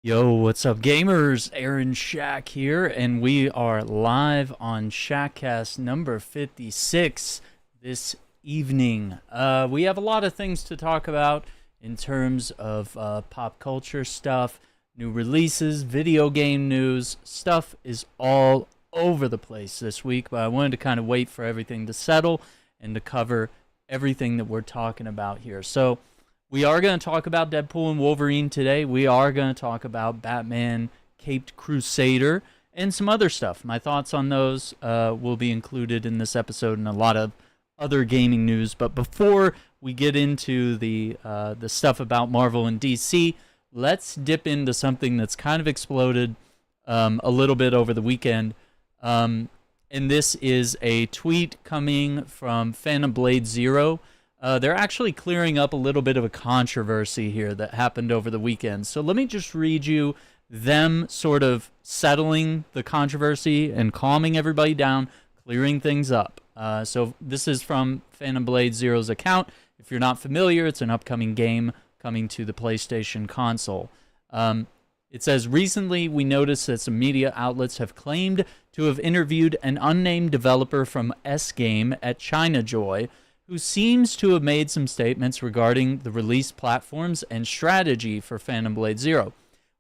Yo, what's up, gamers? Aaron Shack here, and we are live on Shackcast number 56 this evening. We have a lot of things to talk about in terms of pop culture stuff, new releases, video game news. Stuff is all over the place this week, but I wanted to kind of wait for everything to settle and to cover everything that we're talking about here. So, we are going to talk about Deadpool and Wolverine today. We are going to talk about Batman Caped Crusader and some other stuff. My thoughts on those will be included in this episode and a lot of other gaming news. But before we get into the stuff about Marvel and DC, let's dip into something that's kind of exploded a little bit over the weekend. And this is a tweet coming from Phantom Blade Zero. They're actually clearing up a little bit of a controversy here that happened over the weekend. So let me just read you them sort of settling the controversy and calming everybody down, clearing things up. So this is from Phantom Blade Zero's account. If you're not familiar, it's an upcoming game coming to the PlayStation console. It says, recently we noticed that some media outlets have claimed to have interviewed an unnamed developer from S-Game at China Joy, who seems to have made some statements regarding the release platforms and strategy for Phantom Blade Zero.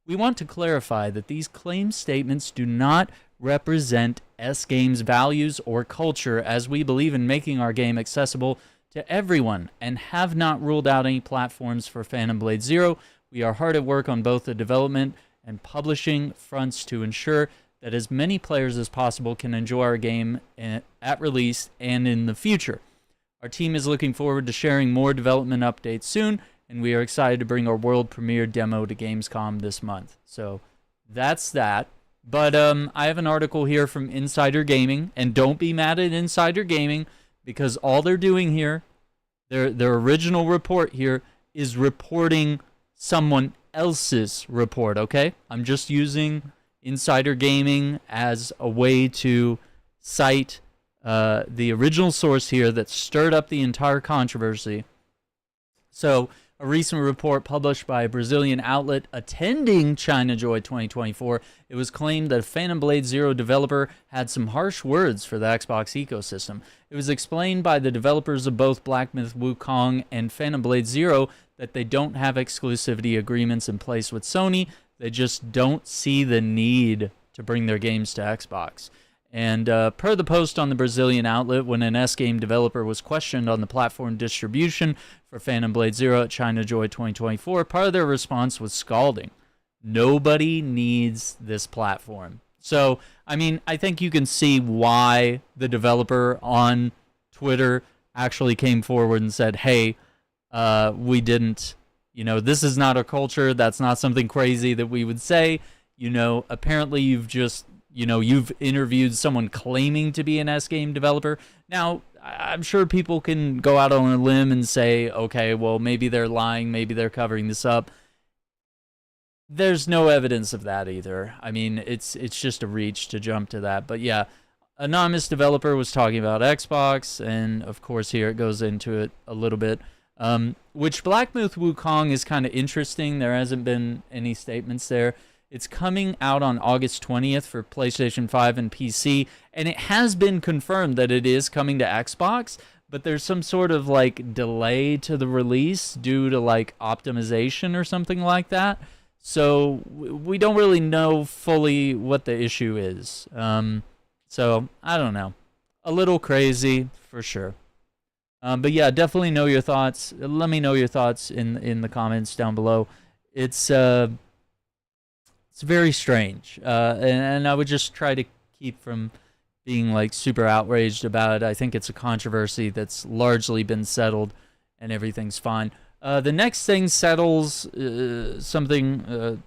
We want to clarify that these claim statements do not represent S-Game's values or culture, as we believe in making our game accessible to everyone and have not ruled out any platforms for Phantom Blade Zero. We are hard at work on both the development and publishing fronts to ensure that as many players as possible can enjoy our game at release and in the future. Our team is looking forward to sharing more development updates soon, and we are excited to bring our world premiere demo to Gamescom this month. So that's that. But I have an article here from Insider Gaming, and don't be mad at Insider Gaming, because all they're doing here, their original report here, is reporting someone else's report, okay? I'm just using Insider Gaming as a way to cite the original source here that stirred up the entire controversy. So, a recent report published by a Brazilian outlet attending China Joy 2024, it was claimed that a Phantom Blade Zero developer had some harsh words for the Xbox ecosystem. It was explained by the developers of both Black Myth Wukong and Phantom Blade Zero that they don't have exclusivity agreements in place with Sony. They just don't see the need to bring their games to Xbox. And per the post on the Brazilian outlet, when an S-Game developer was questioned on the platform distribution for Phantom Blade Zero at China Joy 2024, part of their response was scalding. Nobody needs this platform. So, I mean, I think you can see why the developer on Twitter actually came forward and said, hey, we didn't, this is not our culture. That's not something crazy that we would say. Apparently you've just... you've interviewed someone claiming to be an S-Game developer. Now, I'm sure people can go out on a limb and say, okay, well, maybe they're lying, maybe they're covering this up. There's no evidence of that either. I mean, it's just a reach to jump to that. But yeah, anonymous developer was talking about Xbox, and of course here it goes into it a little bit. Which Black Myth Wukong is kind of interesting. There hasn't been any statements there. It's coming out on August 20th for PlayStation 5 and PC, and it has been confirmed that it is coming to Xbox, but there's some sort of delay to the release due to optimization or something like that. So we don't really know fully what the issue is. So I don't know. A little crazy for sure. But yeah, definitely know your thoughts. Let me know your thoughts in the comments down below. It's very strange, and I would just try to keep from being super outraged about it. I think it's a controversy that's largely been settled, and everything's fine. The next thing settles something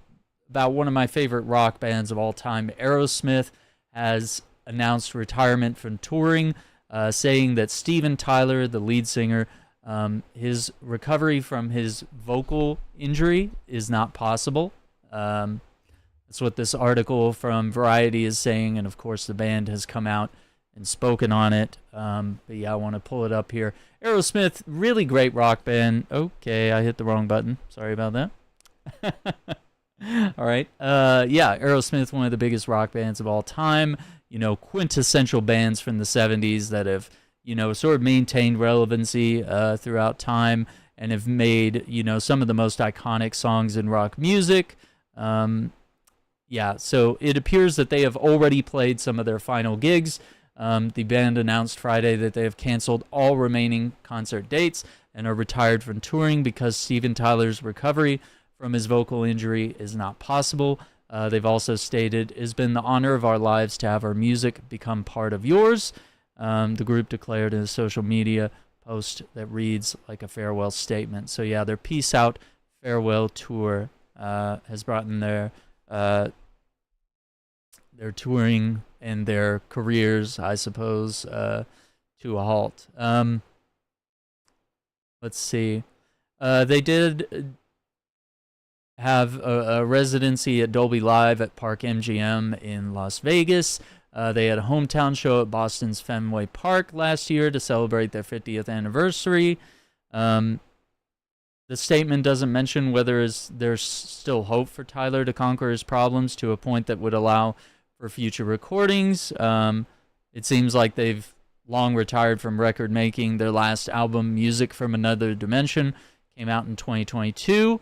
about one of my favorite rock bands of all time. Aerosmith has announced retirement from touring, saying that Steven Tyler, the lead singer, his recovery from his vocal injury is not possible. That's what this article from Variety is saying, and of course the band has come out and spoken on it. But yeah, I want to pull it up here. Aerosmith, really great rock band. Okay, I hit the wrong button. Sorry about that. All right. Yeah, Aerosmith, one of the biggest rock bands of all time. Quintessential bands from the 70s that have, sort of maintained relevancy throughout time and have made, some of the most iconic songs in rock music. Yeah, so it appears that they have already played some of their final gigs. The band announced Friday that they have canceled all remaining concert dates and are retired from touring because Steven Tyler's recovery from his vocal injury is not possible. They've also stated, "It has been the honor of our lives to have our music become part of yours." The group declared in a social media post that reads like a farewell statement. So yeah, their Peace Out farewell tour has brought in their touring and their careers, I suppose, to a halt. Let's see. They did have a residency at Dolby Live at Park MGM in Las Vegas. They had a hometown show at Boston's Fenway Park last year to celebrate their 50th anniversary. The statement doesn't mention whether there's still hope for Tyler to conquer his problems to a point that would allow for future recordings. It seems like they've long retired from record making. Their last album, Music from Another Dimension, came out in 2022.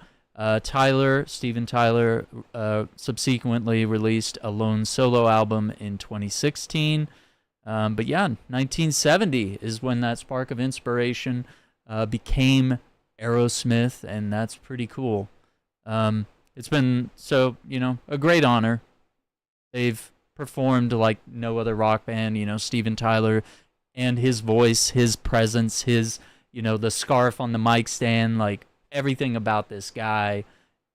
Steven Tyler, subsequently released a lone solo album in 2016. But yeah, 1970 is when that spark of inspiration became Aerosmith, and that's pretty cool. It's been a great honor. They've performed like no other rock band. Steven Tyler and his voice, his presence, his the scarf on the mic stand, like everything about this guy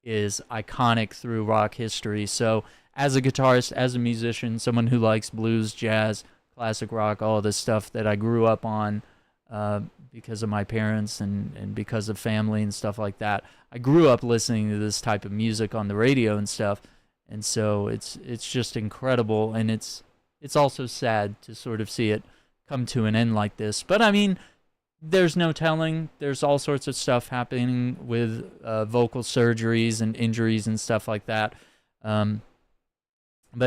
is iconic through rock history. So as a guitarist, as a musician, someone who likes blues, jazz, classic rock, all of this stuff that I grew up on because of my parents and because of family and stuff like that, I grew up listening to this type of music on the radio and stuff. And so it's just incredible, and it's also sad to sort of see it come to an end like this. But I mean, there's no telling. There's all sorts of stuff happening with vocal surgeries and injuries and stuff like that. But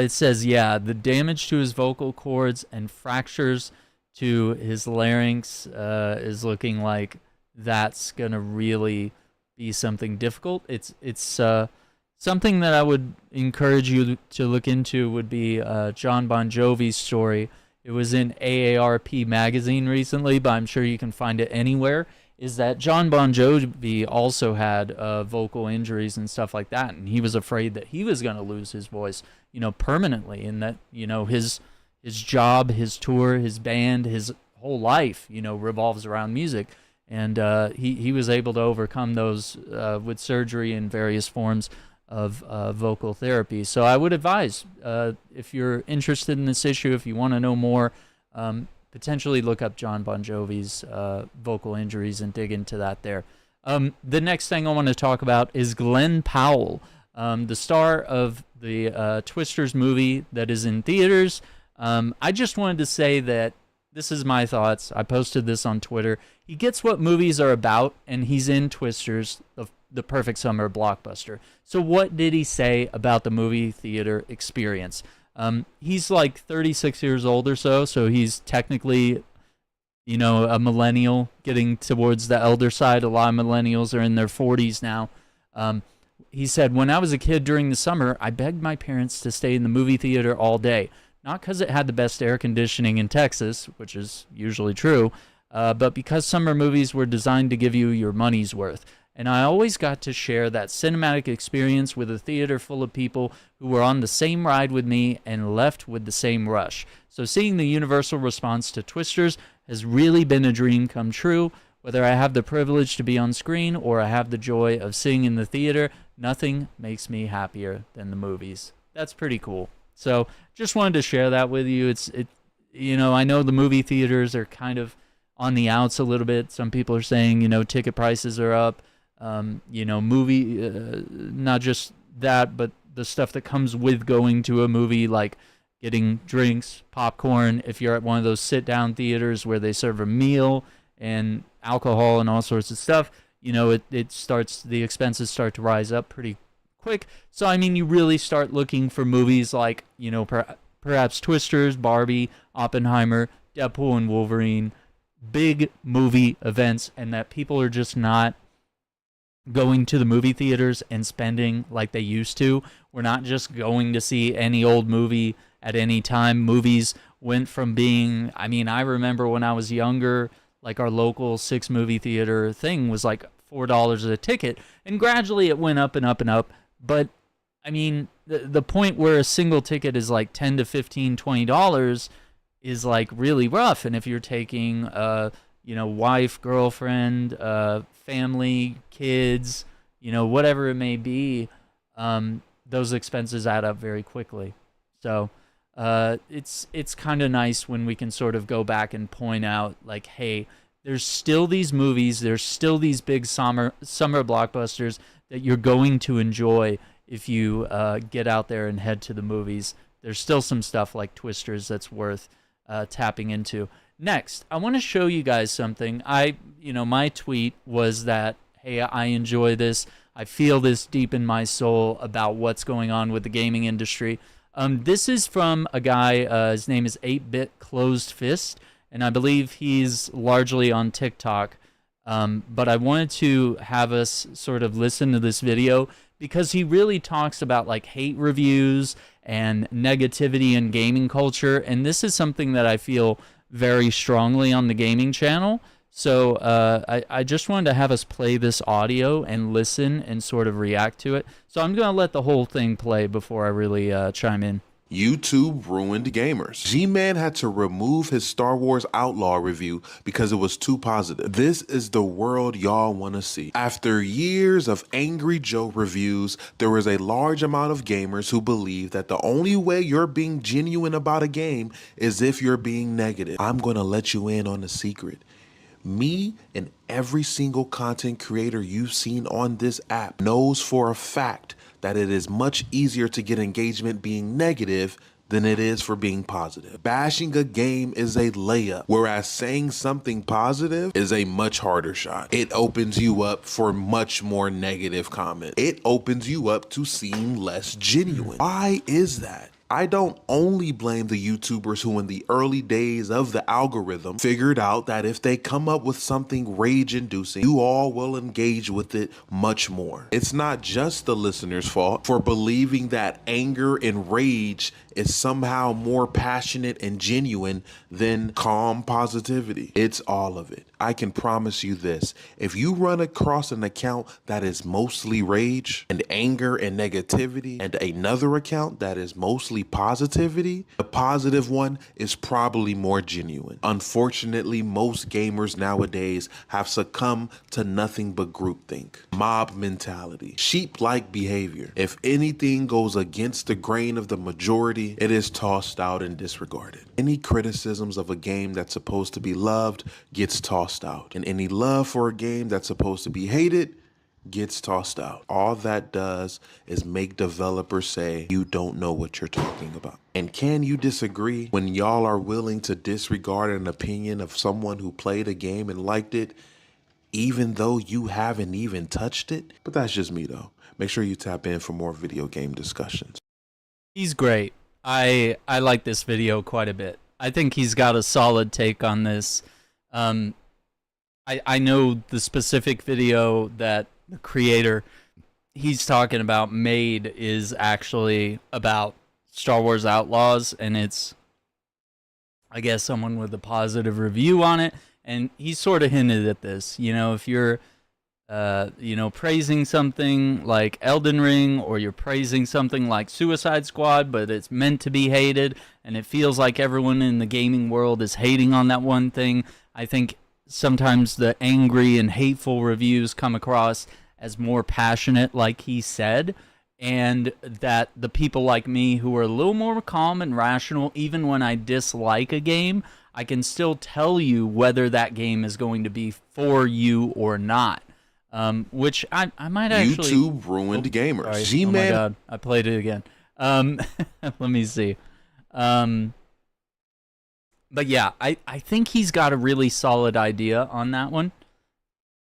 it says, yeah, the damage to his vocal cords and fractures to his larynx is looking like that's gonna really be something difficult. It's something that I would encourage you to look into would be John Bon Jovi's story. It was in AARP magazine recently, but I'm sure you can find it anywhere. Is that John Bon Jovi also had vocal injuries and stuff like that, and he was afraid that he was going to lose his voice, permanently, and that his job, his tour, his band, his whole life, revolves around music, and he was able to overcome those with surgery and various forms of vocal therapy. So I would advise, if you're interested in this issue, if you want to know more, potentially look up John Bon Jovi's vocal injuries and dig into that there. The next thing I want to talk about is Glen Powell, the star of the Twisters movie that is in theaters. I just wanted to say that this is my thoughts. I posted this on Twitter. He gets what movies are about, and he's in Twisters, the perfect summer blockbuster. So what did he say about the movie theater experience? He's like 36 years old or so he's technically, a millennial, getting towards the elder side. A lot of millennials are in their 40s now. He said, "When I was a kid during the summer, I begged my parents to stay in the movie theater all day. Not because it had the best air conditioning in Texas, which is usually true, but because summer movies were designed to give you your money's worth. And I always got to share that cinematic experience with a theater full of people who were on the same ride with me and left with the same rush. So seeing the universal response to Twisters has really been a dream come true. Whether I have the privilege to be on screen or I have the joy of seeing in the theater, nothing makes me happier than the movies." That's pretty cool. So just wanted to share that with you. I know the movie theaters are kind of on the outs a little bit. Some people are saying, ticket prices are up. Not just that, but the stuff that comes with going to a movie, like getting drinks, popcorn. If you're at one of those sit-down theaters where they serve a meal and alcohol and all sorts of stuff, the expenses start to rise up pretty quick. So, I mean, you really start looking for movies like, you know, perhaps Twisters, Barbie, Oppenheimer, Deadpool and Wolverine, big movie events, and that people are just not going to the movie theaters and spending like they used to. We're not just going to see any old movie at any time. Movies went from being, I mean, I remember when I was younger, like our local 6 movie theater thing was like $4 a ticket, and gradually it went up and up and up. But I mean, the point where a single ticket is like $10 to $15, $20 is like really rough. And if you're taking you know, wife, girlfriend, family, kids, you know, whatever it may be, those expenses add up very quickly. So it's kind of nice when we can sort of go back and point out, like, hey, there's still these movies, there's still these big summer blockbusters that you're going to enjoy if you get out there and head to the movies. There's still some stuff like Twisters that's worth tapping into. Next, I want to show you guys something. My tweet was that, hey, I enjoy this. I feel this deep in my soul about what's going on with the gaming industry. This is from a guy, his name is 8-Bit Closed Fist, and I believe he's largely on TikTok. But I wanted to have us sort of listen to this video because he really talks about like hate reviews and negativity in gaming culture, and this is something that I feel very strongly on the gaming channel. So I just wanted to have us play this audio and listen and sort of react to it. So I'm going to let the whole thing play before I really chime in. YouTube ruined gamers. G-Man had to remove his Star Wars Outlaw review because it was too positive. This is the world y'all want to see. After years of Angry Joe reviews, there is a large amount of gamers who believe that the only way you're being genuine about a game is if you're being negative. I'm going to let you in on a secret. Me and every single content creator you've seen on this app knows for a fact that it is much easier to get engagement being negative than it is for being positive. Bashing a game is a layup, whereas saying something positive is a much harder shot. It opens you up for much more negative comments. It opens you up to seem less genuine. Why is that? I don't only blame the YouTubers who in the early days of the algorithm figured out that if they come up with something rage-inducing, you all will engage with it much more. It's not just the listener's fault for believing that anger and rage is somehow more passionate and genuine than calm positivity. It's all of it. I can promise you this. If you run across an account that is mostly rage and anger and negativity and another account that is mostly positivity, the positive one is probably more genuine. Unfortunately, most gamers nowadays have succumbed to nothing but groupthink, mob mentality, sheep-like behavior. If anything goes against the grain of the majority, it is tossed out and disregarded. Any criticisms of a game that's supposed to be loved gets tossed out, and any love for a game that's supposed to be hated gets tossed out. All that does is make developers say, you don't know what you're talking about. And can you disagree when y'all are willing to disregard an opinion of someone who played a game and liked it, even though you haven't even touched it? But that's just me though. Make sure you tap in for more video game discussions. He's great. I like this video quite a bit. I think he's got a solid take on this. I know the specific video that the creator he's talking about made is actually about Star Wars Outlaws, and it's, I guess, someone with a positive review on it, and he sort of hinted at this. You know, if you're praising something like Elden Ring, or you're praising something like Suicide Squad, but it's meant to be hated, and it feels like everyone in the gaming world is hating on that one thing, I think sometimes the angry and hateful reviews come across as more passionate, like he said, and that the people like me who are a little more calm and rational, even when I dislike a game, I can still tell you whether that game is going to be for you or not. Which I might actually... YouTube ruined gamers. Oh my God, I played it again. Let me see. But yeah, I think he's got a really solid idea on that one.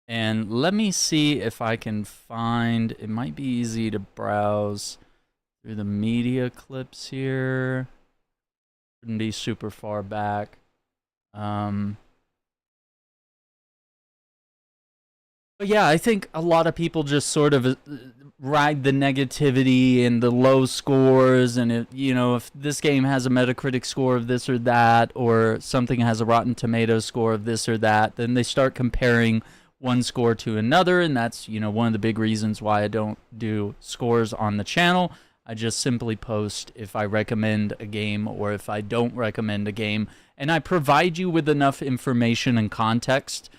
And let me see if I can find, it might be easy to browse through the media clips here. Shouldn't be super far back. But yeah, I think a lot of people just sort of ride the negativity and the low scores, and if this game has a Metacritic score of this or that, or something has a Rotten Tomatoes score of this or that, then they start comparing one score to another, and that's one of the big reasons why I don't do scores on the channel. I just simply post if I recommend a game or if I don't recommend a game, and I provide you with enough information and context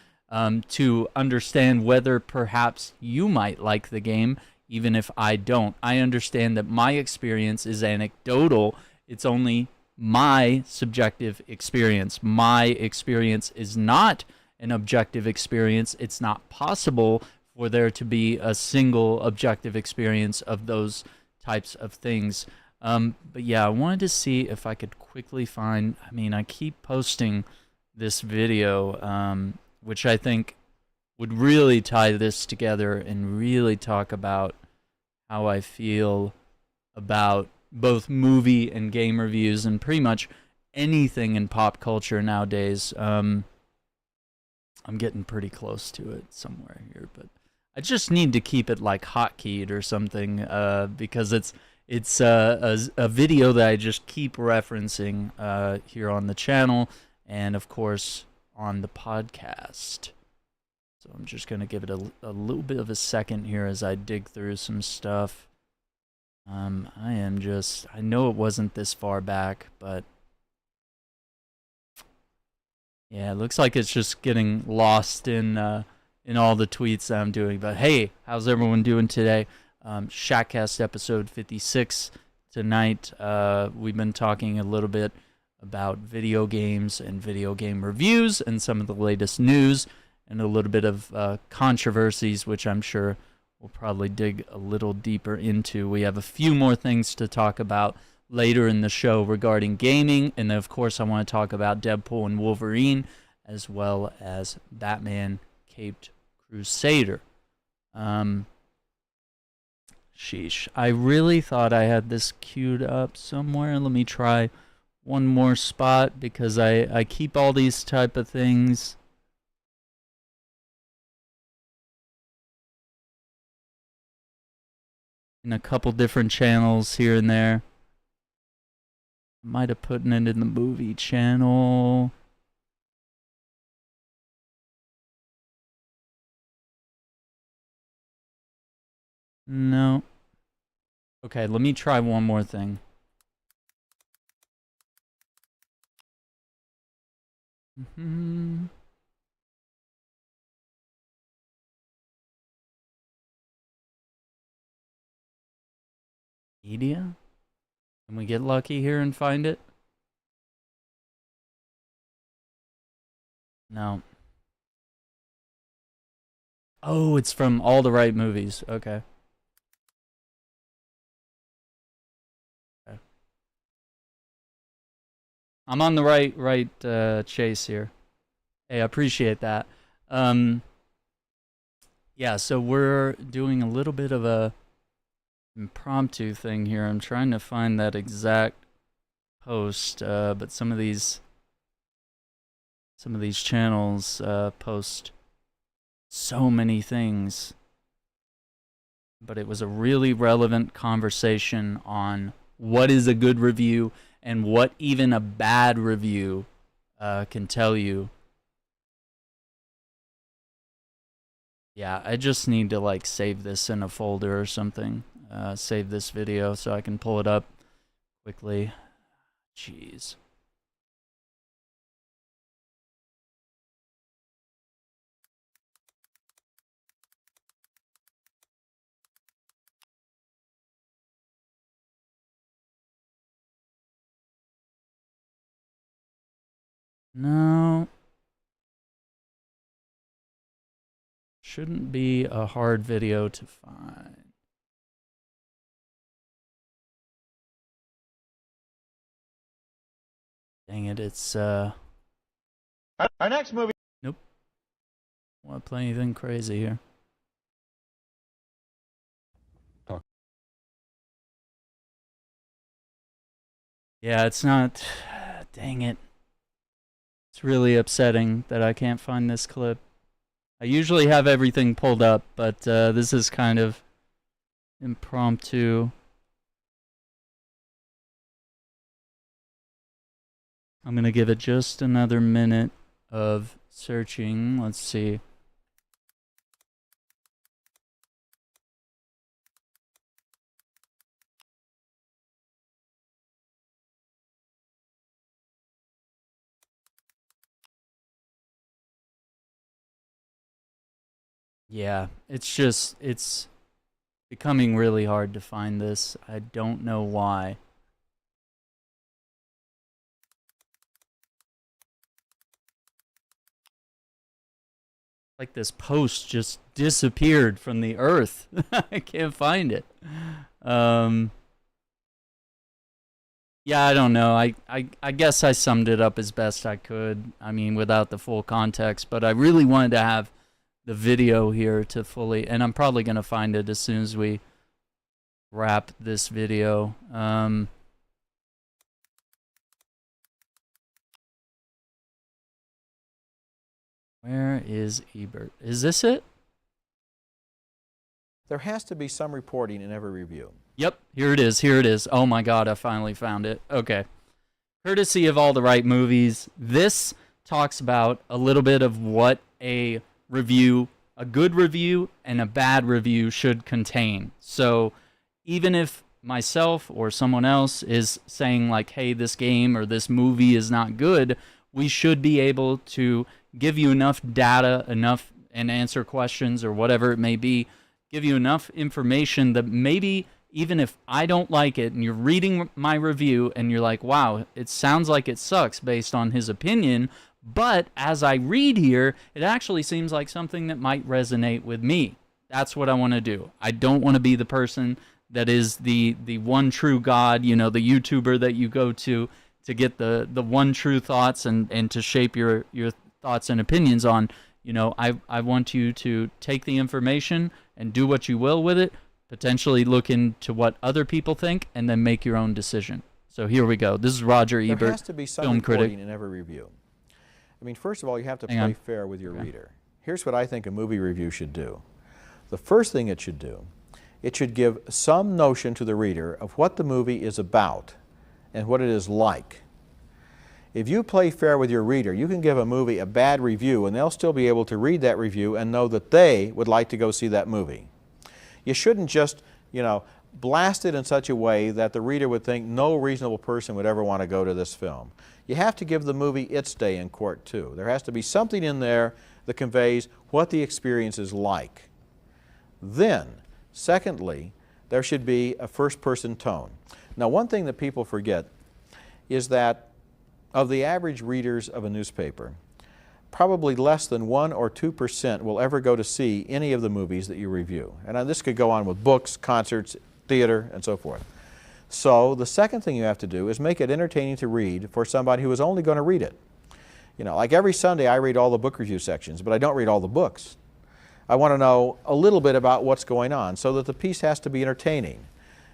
to understand whether perhaps you might like the game, even if I don't. I understand that my experience is anecdotal. It's only my subjective experience. My experience is not an objective experience. It's not possible for there to be a single objective experience of those types of things. But yeah, I wanted to see if I could quickly find, I keep posting this video, which I think would really tie this together and really talk about how I feel about both movie and game reviews and pretty much anything in pop culture nowadays. I'm getting pretty close to it somewhere here, but I just need to keep it like hotkeyed or something, because it's a video that I just keep referencing here on the channel and of course on the podcast. So I'm just going to give it a little bit of a second here as I dig through some stuff. I know it wasn't this far back, but yeah, it looks like it's just getting lost in all the tweets that I'm doing. But hey, how's everyone doing today? Shackcast episode 56 tonight. We've been talking a little bit about video games and video game reviews and some of the latest news and a little bit of controversies, which I'm sure we'll probably dig a little deeper into. We have a few more things to talk about later in the show regarding gaming, and then of course I want to talk about Deadpool and Wolverine, as well as Batman Caped Crusader. Sheesh. I really thought I had this queued up somewhere. Let me try one more spot because I keep all these type of things in a couple different channels here and there. I might have put it in the movie channel. No. Okay, let me try one more thing. Media? Can we get lucky here and find it? No. Oh, it's from All the Right Movies. Okay. I'm on the right chase here. Hey, I appreciate that. Yeah, so we're doing a little bit of a impromptu thing here. I'm trying to find that exact post, but some of these channels post so many things. But it was a really relevant conversation on what is a good review and what even a bad review can tell you. Yeah, I just need to like save this in a folder or something. Save this video so I can pull it up quickly. Jeez. No. Shouldn't be a hard video to find. Dang it, it's Our next movie. Nope. want to play anything crazy here. Yeah, it's not. Dang it. It's really upsetting that I can't find this clip. I usually have everything pulled up, but this is kind of impromptu. I'm going to give it just another minute of searching. Let's see. Yeah, it's becoming really hard to find this. I don't know why. Like this post just disappeared from the earth. I can't find it. Yeah, I don't know. I guess I summed it up as best I could. I mean, without the full context, but I really wanted to have the video here to fully, and I'm probably going to find it as soon as we wrap this video. Where is Ebert? Is this it? There has to be some reporting in every review. Yep, here it is. Here it is. Oh my God, I finally found it. Okay. Courtesy of All the Right Movies, this talks about a little bit of what a review, a good review and a bad review should contain. So even if myself or someone else is saying like, hey, this game or this movie is not good, we should be able to give you enough data, enough, and answer questions or whatever it may be, give you enough information that maybe even if I don't like it and you're reading my review and you're like, wow, it sounds like it sucks based on his opinion, but as I read here, it actually seems like something that might resonate with me. That's what I want to do. I don't want to be the person that is the one true God, you know, the YouTuber that you go to get the one true thoughts and to shape your thoughts and opinions on. You know, I want you to take the information and do what you will with it, potentially look into what other people think, and then make your own decision. So here we go. This is Roger Ebert, there has to be some film critic. in every review. I mean, first of all, you have to play fair with your reader. Here's what I think a movie review should do. The first thing it should do, it should give some notion to the reader of what the movie is about and what it is like. If you play fair with your reader, you can give a movie a bad review and they'll still be able to read that review and know that they would like to go see that movie. You shouldn't just, you know, blast it in such a way that the reader would think no reasonable person would ever want to go to this film. You have to give the movie its day in court too. There has to be something in there that conveys what the experience is like. Then, secondly, there should be a first-person tone. Now, one thing that people forget is that of the average readers of a newspaper, probably less than 1 or 2% will ever go to see any of the movies that you review. And this could go on with books, concerts, theater, and so forth. So the second thing you have to do is make it entertaining to read for somebody who is only going to read it. You know, like every Sunday I read all the book review sections, but I don't read all the books. I want to know a little bit about what's going on so that the piece has to be entertaining.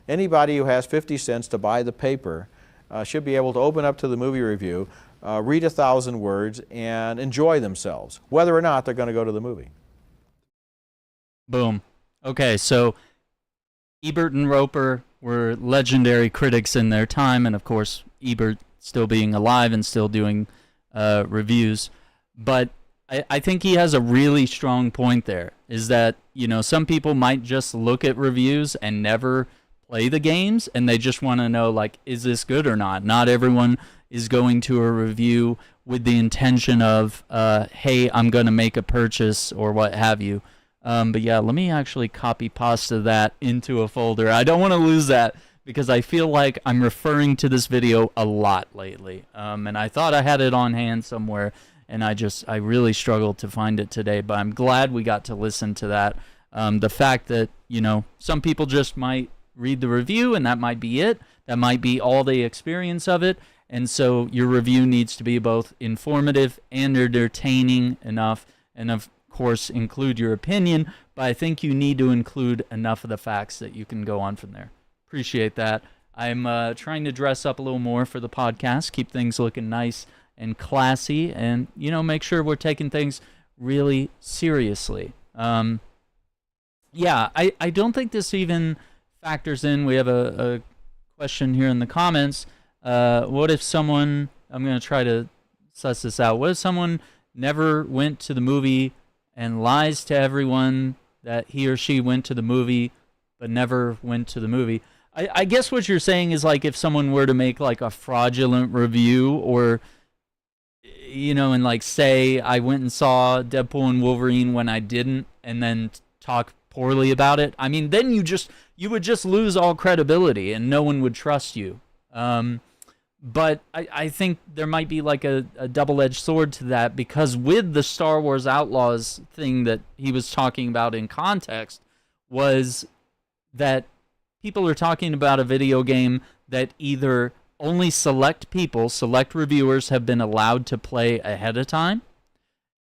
Anybody who has 50 cents to buy the paper should be able to open up to the movie review, read 1,000 words, and enjoy themselves, whether or not they're going to go to the movie. Boom. Okay, so Ebert and Roper were legendary critics in their time, and of course, Ebert still being alive and still doing reviews. But I think he has a really strong point there, is that, you know, some people might just look at reviews and never play the games, and they just want to know, like, is this good or not? Not everyone is going to a review with the intention of, hey, I'm going to make a purchase or what have you. But yeah, let me actually copy pasta that into a folder. I don't want to lose that because I feel like I'm referring to this video a lot lately. And I thought I had it on hand somewhere, and I really struggled to find it today, but I'm glad we got to listen to that. The fact that, you know, some people just might read the review and that might be it. That might be all the experience of it. And so your review needs to be both informative and entertaining enough. And of course, include your opinion, but I think you need to include enough of the facts that you can go on from there. Appreciate that. I'm trying to dress up a little more for the podcast, keep things looking nice and classy, and, you know, make sure we're taking things really seriously. Yeah, I don't think this even factors in. We have a question here in the comments. What if someone, I'm going to try to suss this out. What if someone never went to the movie and lies to everyone that he or she went to the movie but never went to the movie? I guess what you're saying is, like, if someone were to make like a fraudulent review, or, you know, and like say I went and saw Deadpool and Wolverine when I didn't, and then talk poorly about it. I mean, then you would just lose all credibility and no one would trust you. But I think there might be like a double-edged sword to that, because with the Star Wars Outlaws thing that he was talking about in context was that people are talking about a video game that either only select reviewers have been allowed to play ahead of time,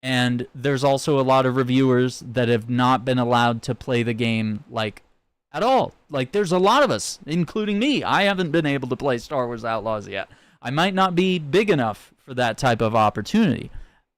and there's also a lot of reviewers that have not been allowed to play the game, like, at all. Like, there's a lot of us, including me. I haven't been able to play Star Wars Outlaws yet. I might not be big enough for that type of opportunity.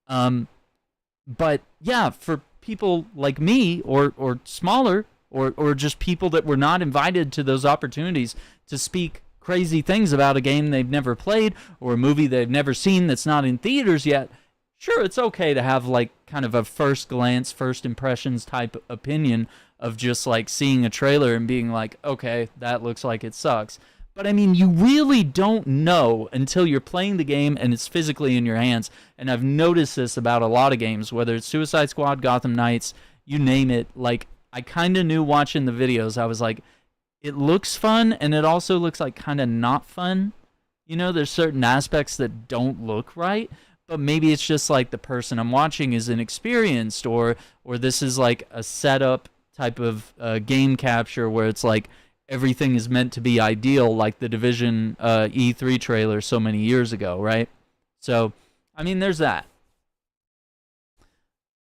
But yeah, for people like me, or smaller, or just people that were not invited to those opportunities to speak crazy things about a game they've never played, or a movie they've never seen that's not in theaters yet, sure, it's okay to have like kind of a first glance, first impressions type opinion of just like seeing a trailer and being like, okay, that looks like it sucks. But I mean, you really don't know until you're playing the game and it's physically in your hands. And I've noticed this about a lot of games, whether it's Suicide Squad, Gotham Knights, you name it. Like, I kind of knew watching the videos, I was like, it looks fun, and it also looks like kind of not fun. You know, there's certain aspects that don't look right, but maybe it's just like the person I'm watching is inexperienced, or this is like a setup type of game capture where it's like everything is meant to be ideal, like the Division E3 trailer so many years ago, right? So, I mean, there's that.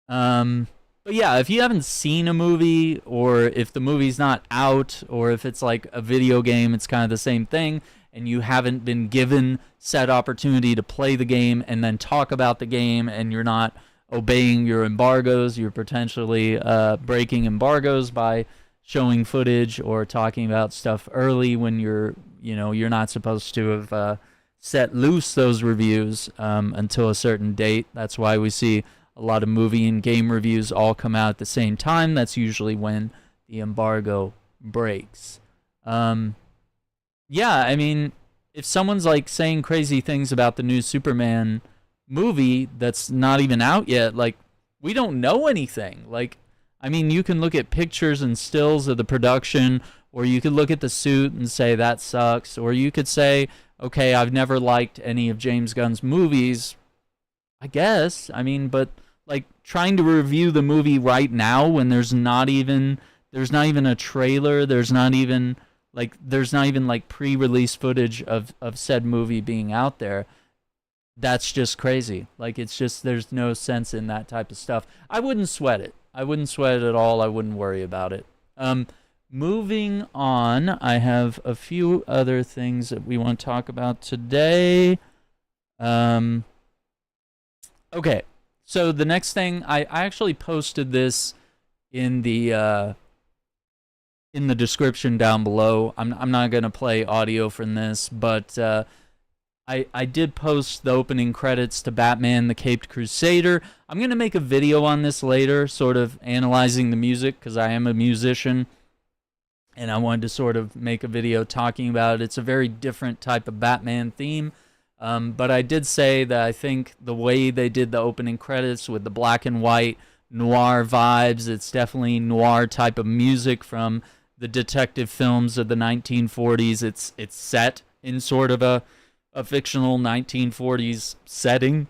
But yeah, if you haven't seen a movie, or if the movie's not out, or if it's like a video game, it's kind of the same thing, and you haven't been given said opportunity to play the game and then talk about the game, and you're not obeying your embargoes, you're potentially breaking embargoes by showing footage or talking about stuff early when you're not supposed to have set loose those reviews until a certain date. That's why we see a lot of movie and game reviews all come out at the same time. That's usually when the embargo breaks. Yeah, I mean, if someone's like saying crazy things about the new Superman movie that's not even out yet, like, we don't know anything. Like, I mean, you can look at pictures and stills of the production, or you could look at the suit and say that sucks, or you could say, okay, I've never liked any of James Gunn's movies, I guess. I mean, but like, trying to review the movie right now when there's not even a trailer, there's not even like pre-release footage of said movie being out there, that's just crazy. Like, it's just, there's no sense in that type of stuff. I wouldn't sweat it. I wouldn't sweat it at all. I wouldn't worry about it. Moving on, I have a few other things that we want to talk about today. Okay, so the next thing, I actually posted this in the description down below. I'm not going to play audio from this, but I did post the opening credits to Batman the Caped Crusader. I'm going to make a video on this later, sort of analyzing the music, because I am a musician, and I wanted to sort of make a video talking about it. It's a very different type of Batman theme, but I did say that I think the way they did the opening credits with the black and white noir vibes, it's definitely noir type of music from the detective films of the 1940s. It's set in sort of a fictional 1940s setting.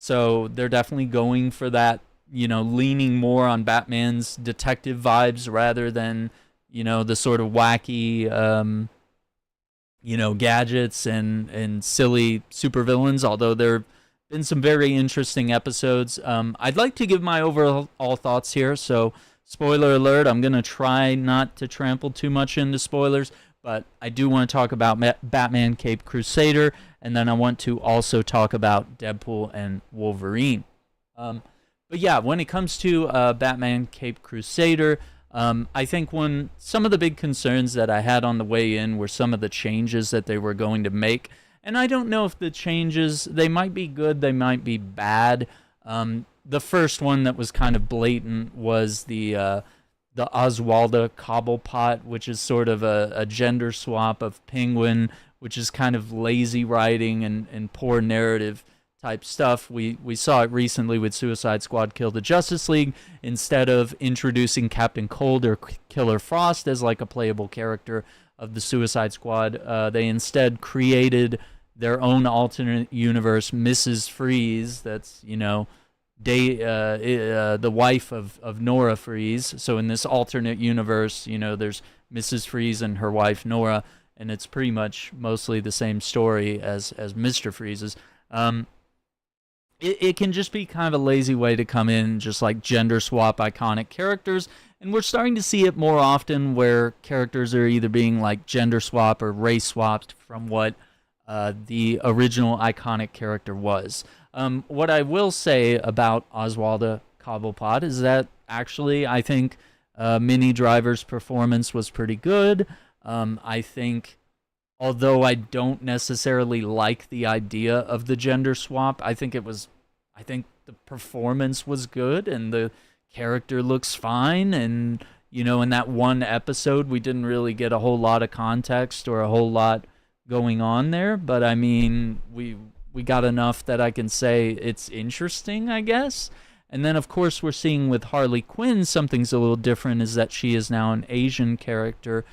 So they're definitely going for that, leaning more on Batman's detective vibes rather than, the sort of wacky, gadgets and silly supervillains, although they're been some very interesting episodes. I'd like to give my overall thoughts here, so spoiler alert, I'm going to try not to trample too much into spoilers, but I do want to talk about Batman Caped Crusader, and then I want to also talk about Deadpool and Wolverine. But yeah, when it comes to Batman Caped Crusader, I think some of the big concerns that I had on the way in were some of the changes that they were going to make. And I don't know if the changes, they might be good, they might be bad. The first one that was kind of blatant was the Oswalda Cobblepot, which is sort of a gender swap of Penguin, which is kind of lazy writing and poor narrative type stuff. We saw it recently with Suicide Squad Kill the Justice League. Instead of introducing Captain Cold or Killer Frost as like a playable character of the Suicide Squad, they instead created their own alternate universe, Mrs. Freeze, that's, the wife of Nora Freeze. So in this alternate universe, there's Mrs. Freeze and her wife Nora, and it's pretty much mostly the same story as Mr. Freeze's. It can just be kind of a lazy way to come in, just like gender swap iconic characters. And we're starting to see it more often where characters are either being like gender swapped or race swapped from what the original iconic character was. What I will say about Oswalda Cobblepot is that actually I think Minnie Driver's performance was pretty good. I think, although I don't necessarily like the idea of the gender swap, I think the performance was good and the character looks fine. And, in that one episode, we didn't really get a whole lot of context or a whole lot going on there. But, I mean, we got enough that I can say it's interesting, I guess. And then, of course, we're seeing with Harley Quinn, something's a little different, is that she is now an Asian character,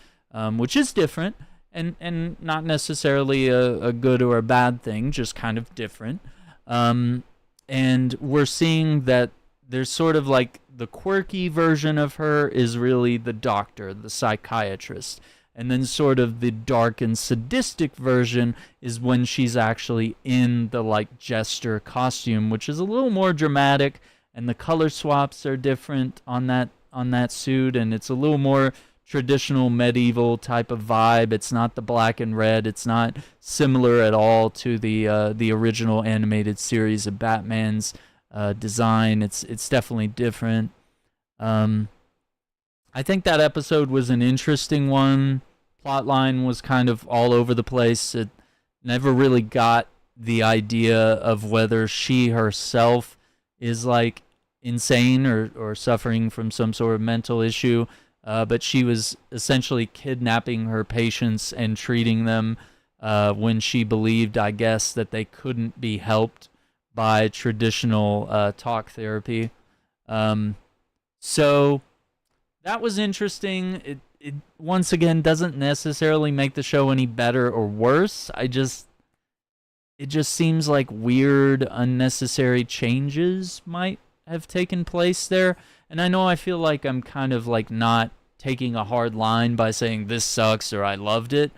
which is different. And not necessarily a good or a bad thing, just kind of different. And we're seeing that there's sort of like the quirky version of her is really the doctor, the psychiatrist. And then sort of the dark and sadistic version is when she's actually in the like jester costume, which is a little more dramatic, and the color swaps are different on that suit, and it's a little more traditional medieval type of vibe. It's not the black and red. It's not similar at all to the original animated series of Batman's design. It's definitely different. I think that episode was an interesting one. Plotline was kind of all over the place. It never really got the idea of whether she herself is like insane or suffering from some sort of mental issue. But she was essentially kidnapping her patients and treating them when she believed, I guess, that they couldn't be helped by traditional talk therapy. So that was interesting. It once again doesn't necessarily make the show any better or worse. It just seems like weird, unnecessary changes might have taken place there. And I know I feel like I'm kind of like not taking a hard line by saying this sucks or I loved it,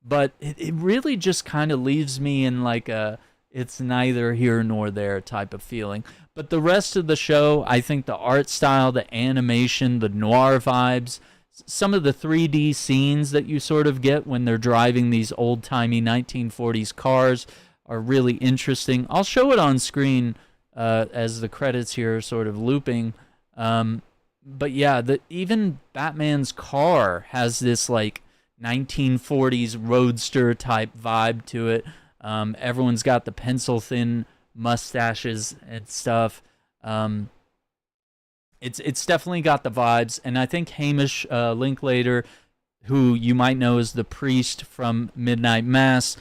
but it really just kind of leaves me in like it's neither here nor there type of feeling. But the rest of the show, I think the art style, the animation, the noir vibes, some of the 3D scenes that you sort of get when they're driving these old-timey 1940s cars are really interesting. I'll show it on screen as the credits here are sort of looping. But yeah, even Batman's car has this like 1940s roadster type vibe to it. Everyone's got the pencil thin mustaches and stuff. It's definitely got the vibes, and I think Hamish Linklater, who you might know as the priest from Midnight Mass,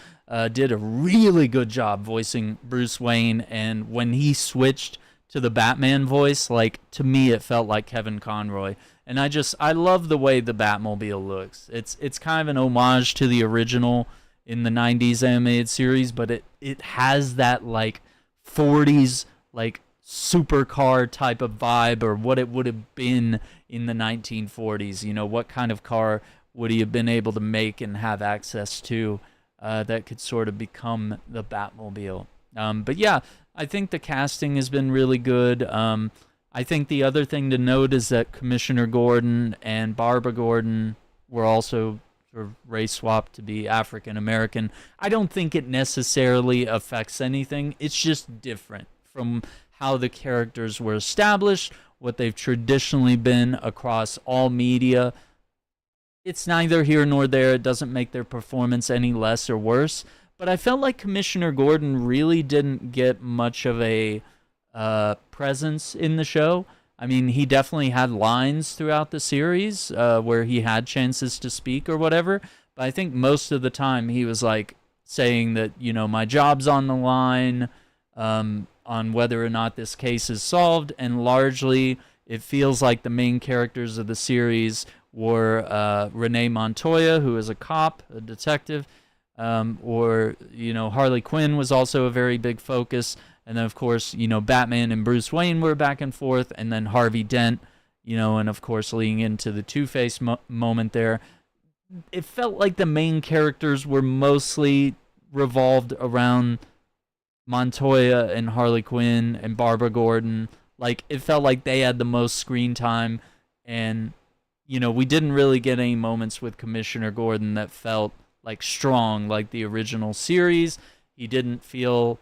did a really good job voicing Bruce Wayne. And when he switched to the Batman voice, like, to me it felt like Kevin Conroy. And I love the way the Batmobile looks. It's kind of an homage to the original in the 90s animated series, but it has that like 40s like supercar type of vibe, or what it would have been in the 1940s. You know, what kind of car would he have been able to make and have access to that could sort of become the Batmobile. But yeah, I think the casting has been really good. I think the other thing to note is that Commissioner Gordon and Barbara Gordon were also sort of race swapped to be African American. I don't think it necessarily affects anything. It's just different from how the characters were established, what they've traditionally been across all media. It's neither here nor there. It doesn't make their performance any less or worse. But I felt like Commissioner Gordon really didn't get much of a presence in the show. I mean, he definitely had lines throughout the series where he had chances to speak or whatever. But I think most of the time he was like saying that, you know, my job's on the line on whether or not this case is solved. And largely it feels like the main characters of the series were Renee Montoya, who is a cop, a detective, or, you know, Harley Quinn was also a very big focus. And then, of course, you know, Batman and Bruce Wayne were back and forth. And then Harvey Dent, you know, and of course, leading into the Two-Face moment there. It felt like the main characters were mostly revolved around Montoya and Harley Quinn and Barbara Gordon. Like, it felt like they had the most screen time. And, you know, we didn't really get any moments with Commissioner Gordon that felt like strong like the original series. He didn't feel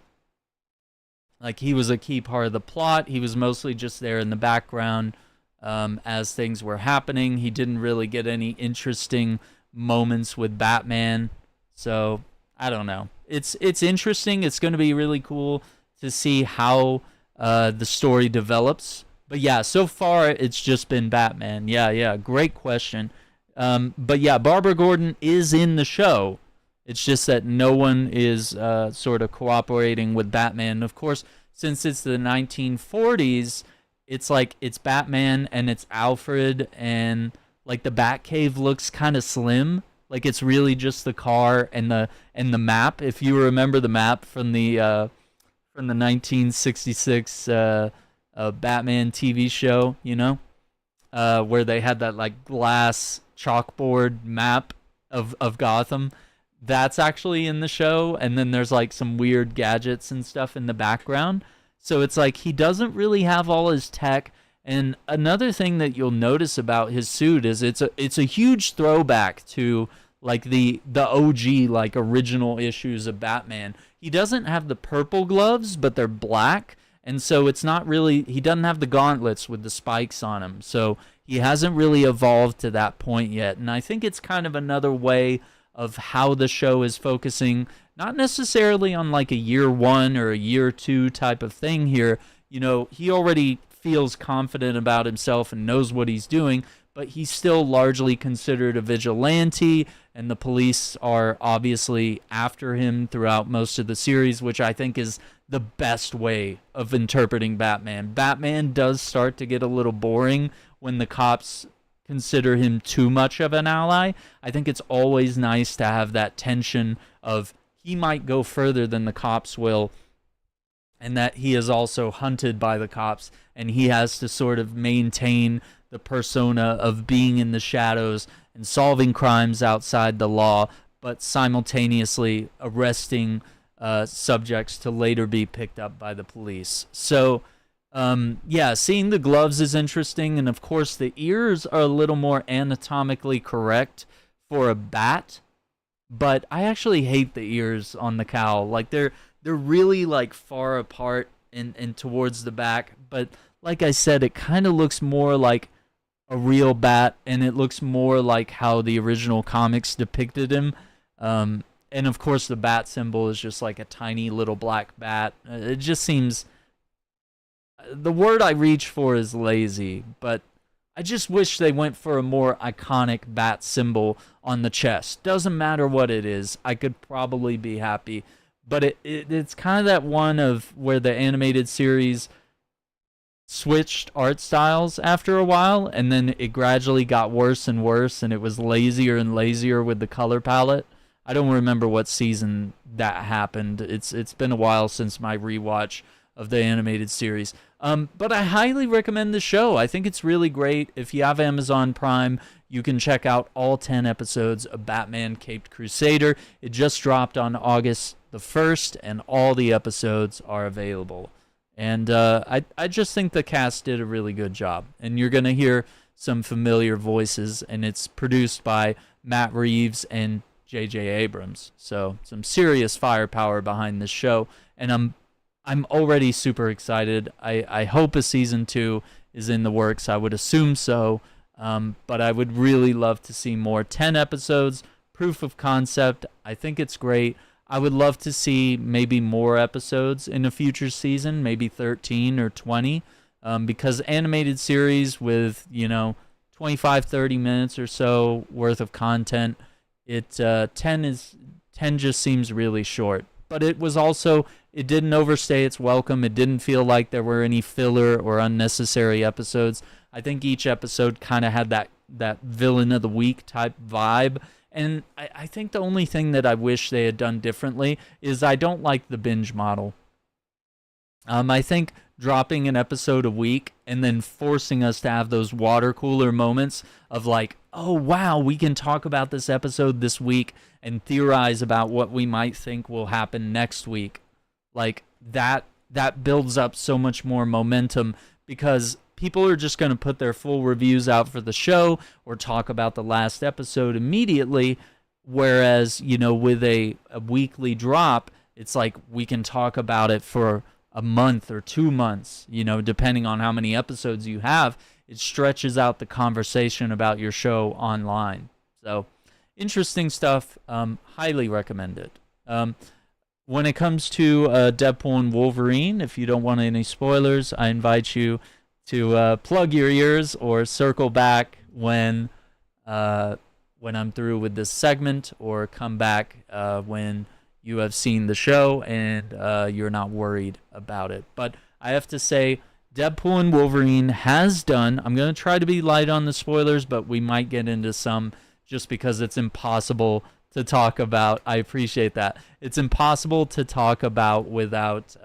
like he was a key part of the plot. He was mostly just there in the background as things were happening. He didn't really get any interesting moments with Batman. So, I don't know. It's interesting. It's going to be really cool to see how the story develops. But yeah, so far it's just been Batman. Yeah, great question. But yeah, Barbara Gordon is in the show. It's just that no one is sort of cooperating with Batman. Of course, since it's the 1940s, it's like it's Batman and it's Alfred, and like the Batcave looks kind of slim. Like it's really just the car and the map. If you remember the map from the 1966 Batman TV show, you know, where they had that like glass chalkboard map of Gotham. That's actually in the show, and then there's like some weird gadgets and stuff in the background. So it's like he doesn't really have all his tech. And another thing that you'll notice about his suit is it's a huge throwback to like the OG like original issues of Batman. He doesn't have the purple gloves, but they're black, and so it's not really, he doesn't have the gauntlets with the spikes on him. So he hasn't really evolved to that point yet. And I think it's kind of another way of how the show is focusing, not necessarily on like a year one or a year two type of thing here. You know, he already feels confident about himself and knows what he's doing, but he's still largely considered a vigilante, and the police are obviously after him throughout most of the series, which I think is the best way of interpreting Batman. Batman does start to get a little boring when the cops consider him too much of an ally. I think it's always nice to have that tension of he might go further than the cops will, and that he is also hunted by the cops, and he has to sort of maintain the persona of being in the shadows and solving crimes outside the law, but simultaneously arresting subjects to later be picked up by the police. So yeah, seeing the gloves is interesting, and of course the ears are a little more anatomically correct for a bat, but I actually hate the ears on the cowl. Like they're really like far apart and towards the back, but like I said, it kind of looks more like a real bat, and it looks more like how the original comics depicted him. And of course the bat symbol is just like a tiny little black bat. It just seems, the word I reach for is lazy, but I just wish they went for a more iconic bat symbol on the chest. Doesn't matter what it is, I could probably be happy. But it's kind of that one of where the animated series switched art styles after a while, and then it gradually got worse and worse, and it was lazier and lazier with the color palette. I don't remember what season that happened. It's been a while since my rewatch of the animated series. But I highly recommend the show. I think it's really great. If you have Amazon Prime, you can check out all 10 episodes of Batman Caped Crusader. It just dropped on August the first, and all the episodes are available. And I just think the cast did a really good job. And you're going to hear some familiar voices, and it's produced by Matt Reeves and J.J. Abrams. So some serious firepower behind this show. And I'm already super excited. I hope a season 2 is in the works. I would assume so. But I would really love to see more. 10 episodes, proof of concept. I think it's great. I would love to see maybe more episodes in a future season, maybe 13 or 20, because animated series with, 25, 30 minutes or so worth of content, 10 just seems really short. But it didn't overstay its welcome. It didn't feel like there were any filler or unnecessary episodes. I think each episode kind of had that villain of the week type vibe. And I think the only thing that I wish they had done differently is I don't like the binge model. I think dropping an episode a week and then forcing us to have those water cooler moments of like, oh, wow, we can talk about this episode this week and theorize about what we might think will happen next week. Like that builds up so much more momentum because people are just going to put their full reviews out for the show or talk about the last episode immediately. Whereas, with a weekly drop, it's like we can talk about it for a month or 2 months, depending on how many episodes you have. It stretches out the conversation about your show online. So interesting stuff. Highly recommend it. When it comes to Deadpool and Wolverine, if you don't want any spoilers, I invite you to plug your ears or circle back when I'm through with this segment, or come back when you have seen the show and you're not worried about it. But I have to say, Deadpool and Wolverine has done, I'm going to try to be light on the spoilers, but we might get into some just because it's impossible to talk about. I appreciate that. It's impossible to talk about without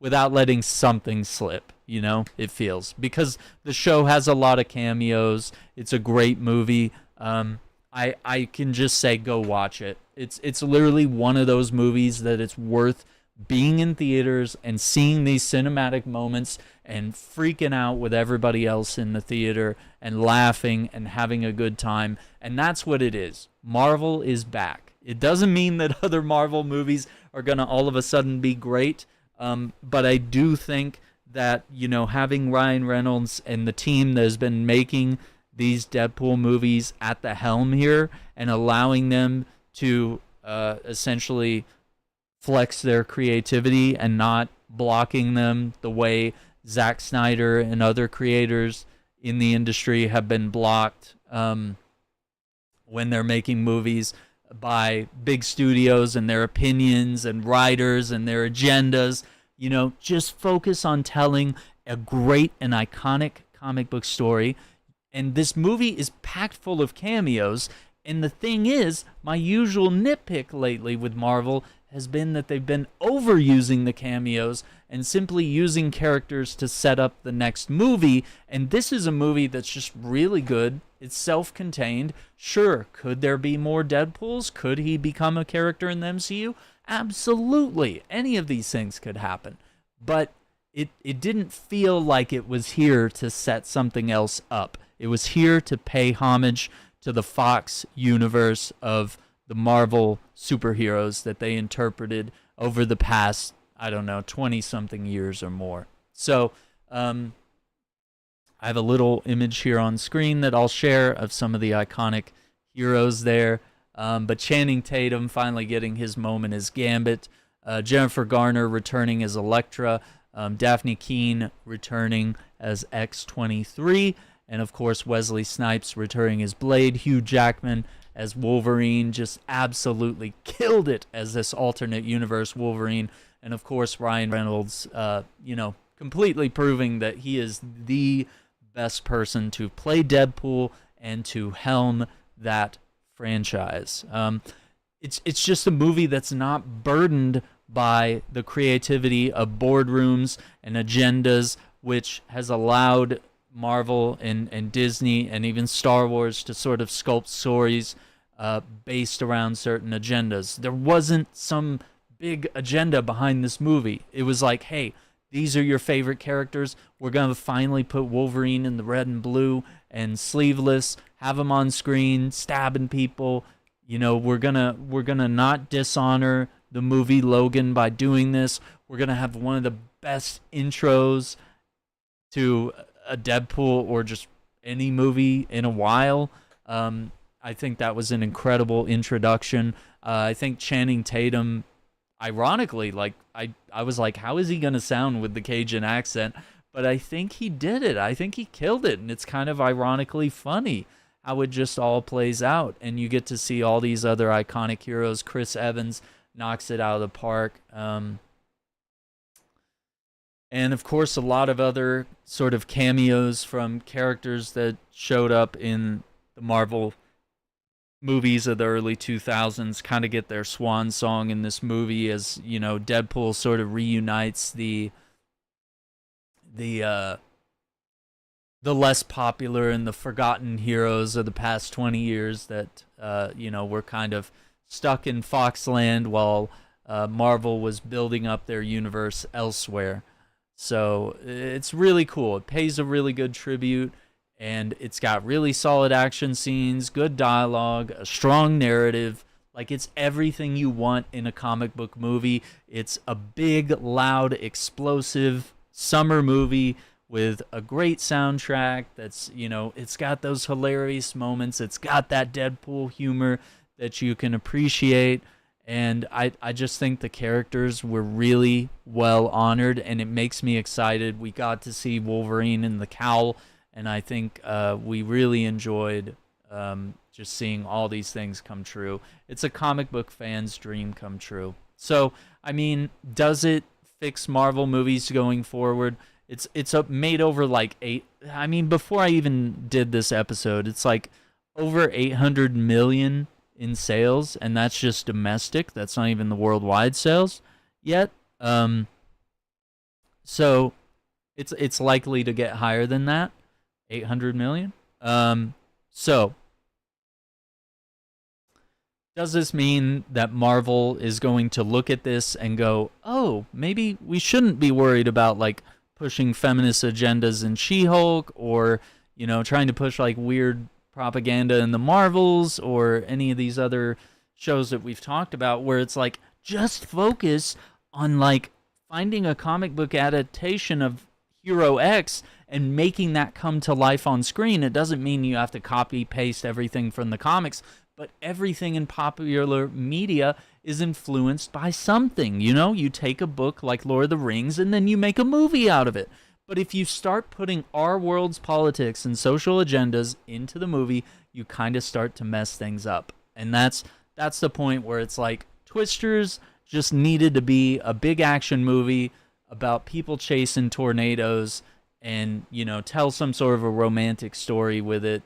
letting something slip. It feels, because the show has a lot of cameos. It's a great movie. I can just say go watch it. It's literally one of those movies that it's worth being in theaters and seeing these cinematic moments and freaking out with everybody else in the theater and laughing and having a good time. And that's what it is. Marvel is back. It doesn't mean that other Marvel movies are going to all of a sudden be great. But I do think that, having Ryan Reynolds and the team that has been making these Deadpool movies at the helm here and allowing them to essentially flex their creativity and not blocking them the way Zack Snyder and other creators in the industry have been blocked when they're making movies by big studios and their opinions and writers and their agendas. Just focus on telling a great and iconic comic book story. And this movie is packed full of cameos. And the thing is, my usual nitpick lately with Marvel has been that they've been overusing the cameos and simply using characters to set up the next movie. And this is a movie that's just really good. It's self-contained. Sure, could there be more Deadpools? Could he become a character in the MCU? Absolutely. Any of these things could happen. But it didn't feel like it was here to set something else up. It was here to pay homage to the Fox universe of the Marvel superheroes that they interpreted over the past, 20-something years or more. So I have a little image here on screen that I'll share of some of the iconic heroes there. But Channing Tatum finally getting his moment as Gambit, Jennifer Garner returning as Elektra, Daphne Keane returning as X-23, and of course Wesley Snipes returning as Blade, Hugh Jackman as Wolverine, just absolutely killed it as this alternate universe Wolverine, and of course Ryan Reynolds, completely proving that he is the best person to play Deadpool and to helm that franchise. It's just a movie that's not burdened by the creativity of boardrooms and agendas, which has allowed Marvel and Disney and even Star Wars to sort of sculpt stories based around certain agendas. There wasn't some big agenda behind this movie. It was like, hey, these are your favorite characters. We're going to finally put Wolverine in the red and blue and sleeveless, have him on screen, stabbing people. You know, we're gonna not dishonor the movie Logan by doing this. We're going to have one of the best intros to a Deadpool or just any movie in a while. I think that was an incredible introduction. I think Channing Tatum, ironically, like I was like, how is he going to sound with the Cajun accent? But I think he did it. I think he killed it. And it's kind of ironically funny how it just all plays out. And you get to see all these other iconic heroes. Chris Evans knocks it out of the park. And of course, a lot of other sort of cameos from characters that showed up in the Marvel movies of the early 2000s kind of get their swan song in this movie, as, you know, Deadpool sort of reunites the less popular and the forgotten heroes of the past 20 years that, you know, were kind of stuck in Foxland while Marvel was building up their universe elsewhere. So it's really cool. It pays a really good tribute, and it's got really solid action scenes, good dialogue, a strong narrative. Like, it's everything you want in a comic book movie. It's a big, loud, explosive summer movie with a great soundtrack that's, you know, it's got those hilarious moments. It's got that Deadpool humor that you can appreciate. And I just think the characters were really well honored, and it makes me excited. We got to see Wolverine in the cowl, and I think we really enjoyed just seeing all these things come true. It's a comic book fan's dream come true. So, I mean, does it fix Marvel movies going forward? It's made over like I mean, before I even did this episode, it's like over 800 million in sales, and that's just domestic. That's not even the worldwide sales yet. So it's likely to get higher than that, 800 million. So does this mean that Marvel is going to look at this and go, oh, maybe we shouldn't be worried about like pushing feminist agendas in She-Hulk, or, you know, trying to push like weird propaganda in the Marvels or any of these other shows that we've talked about, where it's like, just focus on like finding a comic book adaptation of Hero X and making that come to life on screen. It doesn't mean you have to copy paste everything from the comics, but everything in popular media is influenced by something. You know, you take a book like Lord of the Rings and then you make a movie out of it. But if you start putting our world's politics and social agendas into the movie, you kind of start to mess things up. And that's the point where it's like, Twisters just needed to be a big action movie about people chasing tornadoes, and, you know, tell some sort of a romantic story with it,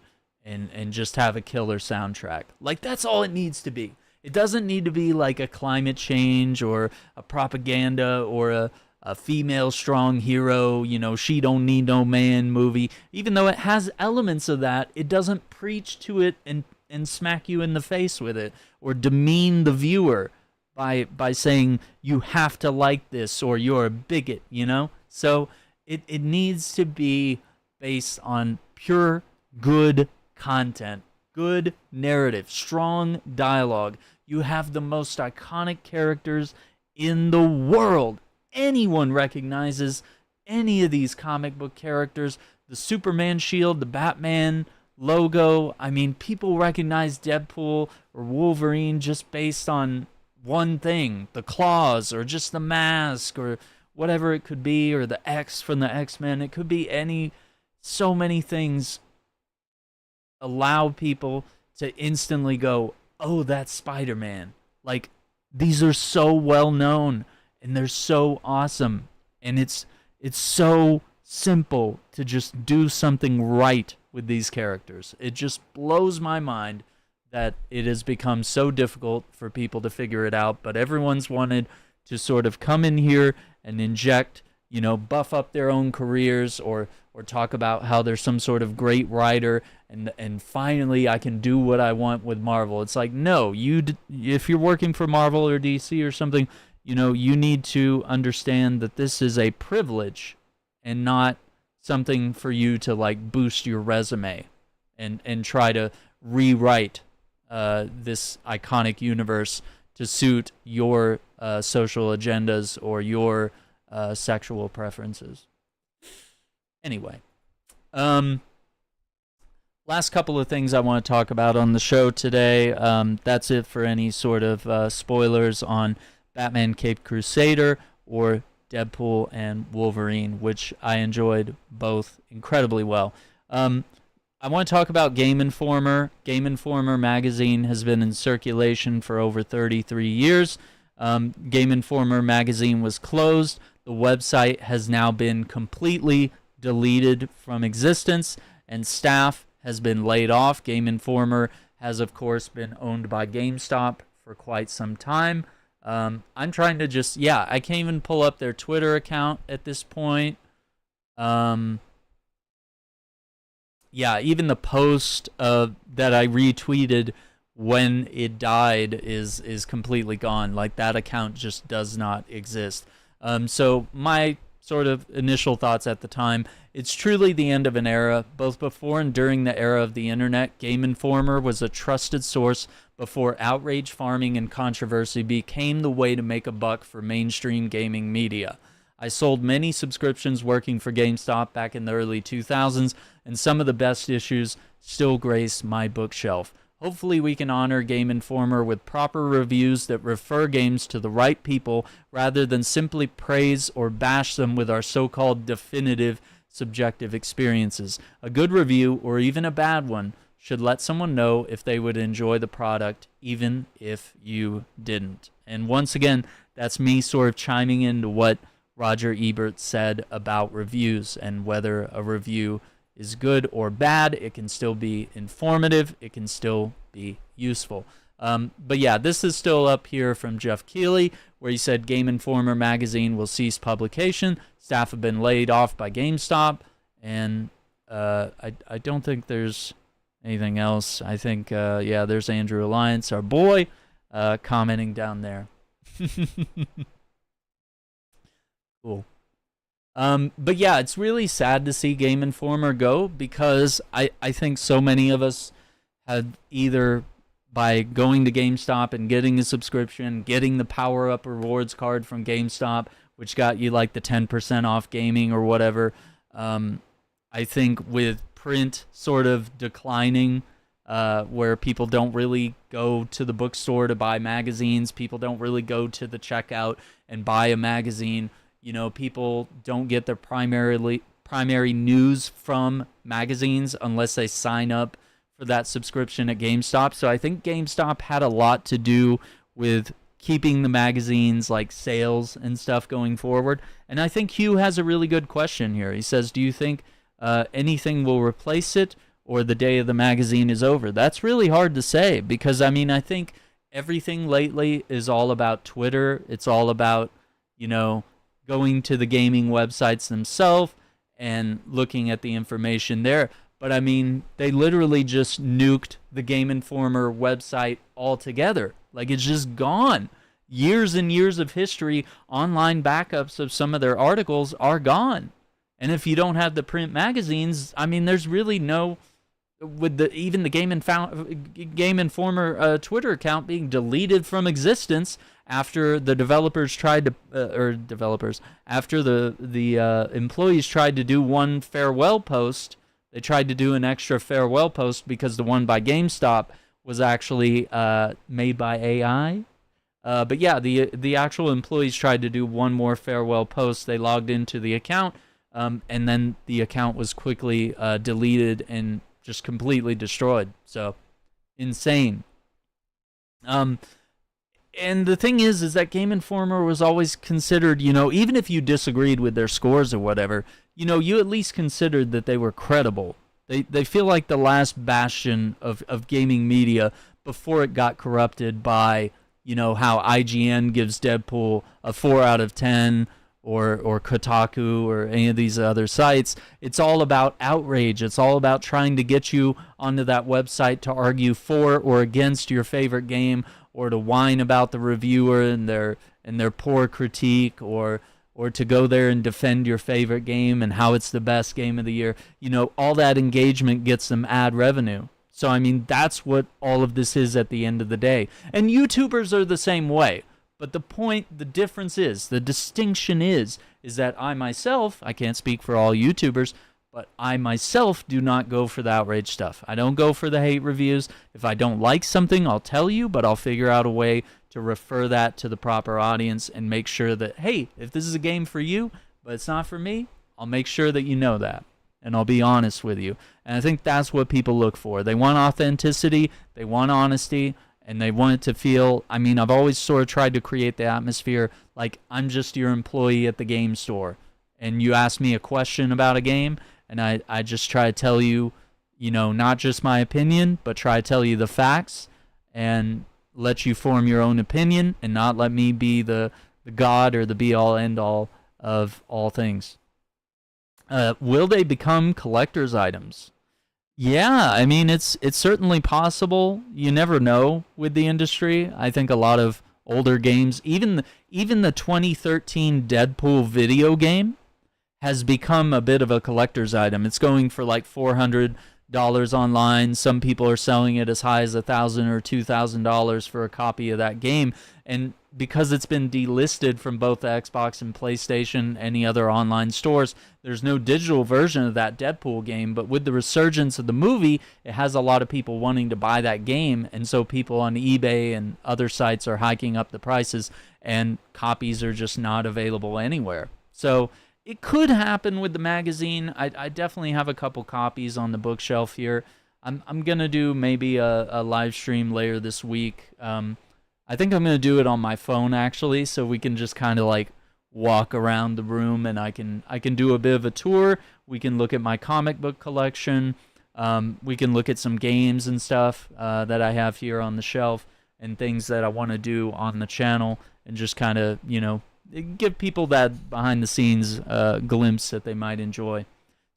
and just have a killer soundtrack. Like, that's all it needs to be. It doesn't need to be like a climate change or a propaganda or a female strong hero, you know, she don't need no man movie. Even though it has elements of that, it doesn't preach to it and smack you in the face with it, or demean the viewer by saying you have to like this or you're a bigot, you know? So it needs to be based on pure good content, good narrative, strong dialogue. You have the most iconic characters in the world. Anyone recognizes any of these comic book characters. The Superman shield, the Batman logo. I mean, people recognize Deadpool or Wolverine just based on one thing, the claws, or just the mask, or whatever it could be, or the X from the X-Men. It could be so many things allow people to instantly go, oh, that's Spider-Man. Like, these are so well known, and they're so awesome, and it's so simple to just do something right with these characters. It just blows my mind that it has become so difficult for people to figure it out, but everyone's wanted to sort of come in here and inject, you know, buff up their own careers, or talk about how there's some sort of great writer, and finally I can do what I want with Marvel. It's like, no, if you're working for Marvel or DC or something, you need to understand that this is a privilege and not something for you to like boost your resume and try to rewrite this iconic universe to suit your social agendas or your sexual preferences. Anyway, last couple of things I want to talk about on the show today. That's it for any sort of spoilers on Batman Caped Crusader or Deadpool and Wolverine, which I enjoyed both incredibly well. I want to talk about Game Informer. Game Informer magazine has been in circulation for over 33 years. Game Informer magazine was closed. The website has now been completely deleted from existence, and staff has been laid off. Game Informer has, of course, been owned by GameStop for quite some time. I'm trying to just, I can't even pull up their Twitter account at this point. Even the post that I retweeted when it died is completely gone. Like, that account just does not exist. So my sort of initial thoughts at the time, it's truly the end of an era. Both before and during the era of the internet, Game Informer was a trusted source before outrage farming and controversy became the way to make a buck for mainstream gaming media. I sold many subscriptions working for GameStop back in the early 2000s, and some of the best issues still grace my bookshelf. Hopefully we can honor Game Informer with proper reviews that refer games to the right people rather than simply praise or bash them with our so-called definitive subjective experiences. A good review, or even a bad one, should let someone know if they would enjoy the product, even if you didn't. And once again, that's me sort of chiming into what Roger Ebert said about reviews and whether a review is good or bad. It can still be informative. It can still be useful. But yeah, this is still up here from Jeff Keighley, where he said Game Informer magazine will cease publication. Staff have been laid off by GameStop. And I don't think there's anything else. I think, there's Andrew Alliance, our boy, commenting down there. Cool. But yeah, it's really sad to see Game Informer go, because I think so many of us had either by going to GameStop and getting a subscription, getting the power-up rewards card from GameStop, which got you like the 10% off gaming or whatever. I think with print sort of declining, where people don't really go to the bookstore to buy magazines, people don't really go to the checkout and buy a magazine. People don't get their primary news from magazines unless they sign up for that subscription at GameStop. So I think GameStop had a lot to do with keeping the magazines like sales and stuff going forward. And I think Hugh has a really good question here. He says, do you think anything will replace it, or the day of the magazine is over? That's really hard to say, because I think everything lately is all about Twitter. It's all about, going to the gaming websites themselves and looking at the information there. But they literally just nuked the Game Informer website altogether. Like, it's just gone. Years and years of history, online backups of some of their articles are gone. And if you don't have the print magazines, there's really no, with even the Game Informer Twitter account being deleted from existence after the developers tried to, after the employees tried to do one farewell post. They tried to do an extra farewell post because the one by GameStop was actually made by AI. But yeah, the actual employees tried to do one more farewell post. They logged into the account, and then the account was quickly deleted and just completely destroyed. So, insane. And the thing is that Game Informer was always considered, even if you disagreed with their scores or whatever, you at least considered that they were credible. They feel like the last bastion of gaming media before it got corrupted by, how IGN gives Deadpool a 4 out of 10, or Kotaku or any of these other sites. It's all about outrage. It's all about trying to get you onto that website to argue for or against your favorite game, or to whine about the reviewer and their and their poor critique, or to go there and defend your favorite game and how it's the best game of the year. All that engagement gets them ad revenue. So, I mean, that's what all of this is at the end of the day. And YouTubers are the same way. But the difference is, the distinction is that I can't speak for all YouTubers, but I myself do not go for the outrage stuff. I don't go for the hate reviews. If I don't like something, I'll tell you, but I'll figure out a way to refer that to the proper audience and make sure that, hey, if this is a game for you, but it's not for me, I'll make sure that you know that. And I'll be honest with you. And I think that's what people look for. They want authenticity, they want honesty, and they want it to feel, I mean, I've always sort of tried to create the atmosphere like I'm just your employee at the game store. And you ask me a question about a game, and I just try to tell you, not just my opinion, but try to tell you the facts and let you form your own opinion and not let me be the God or the be-all, end-all of all things. Will they become collector's items? Yeah, I mean, it's certainly possible. You never know with the industry. I think a lot of older games, even the 2013 Deadpool video game, has become a bit of a collector's item. It's going for like $400 online. Some people are selling it as high as $1,000 or $2,000 for a copy of that game. And because it's been delisted from both the Xbox and PlayStation, any other online stores, there's no digital version of that Deadpool game. But with the resurgence of the movie, it has a lot of people wanting to buy that game. And so people on eBay and other sites are hiking up the prices, and copies are just not available anywhere. So it could happen with the magazine. I definitely have a couple copies on the bookshelf here. I'm going to do maybe a live stream later this week. I think I'm going to do it on my phone, actually, so we can just kind of like walk around the room, and I can do a bit of a tour. We can look at my comic book collection. We can look at some games and stuff that I have here on the shelf, and things that I want to do on the channel, and just kind of, give people that behind-the-scenes glimpse that they might enjoy.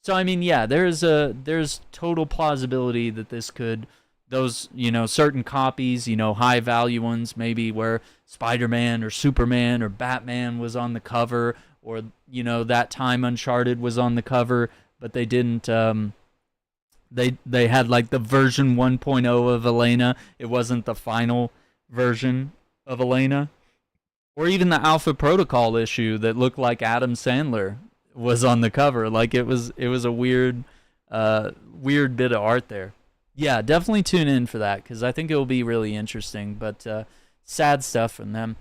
So, I mean, yeah, there's total plausibility that this could, those, certain copies, high-value ones, maybe where Spider-Man or Superman or Batman was on the cover, or, that time Uncharted was on the cover, but they didn't, they had, like, the version 1.0 of Elena. It wasn't the final version of Elena. Or even the Alpha Protocol issue that looked like Adam Sandler was on the cover. Like, it was a weird bit of art there. Yeah, definitely tune in for that, because I think it will be really interesting. But sad stuff from them.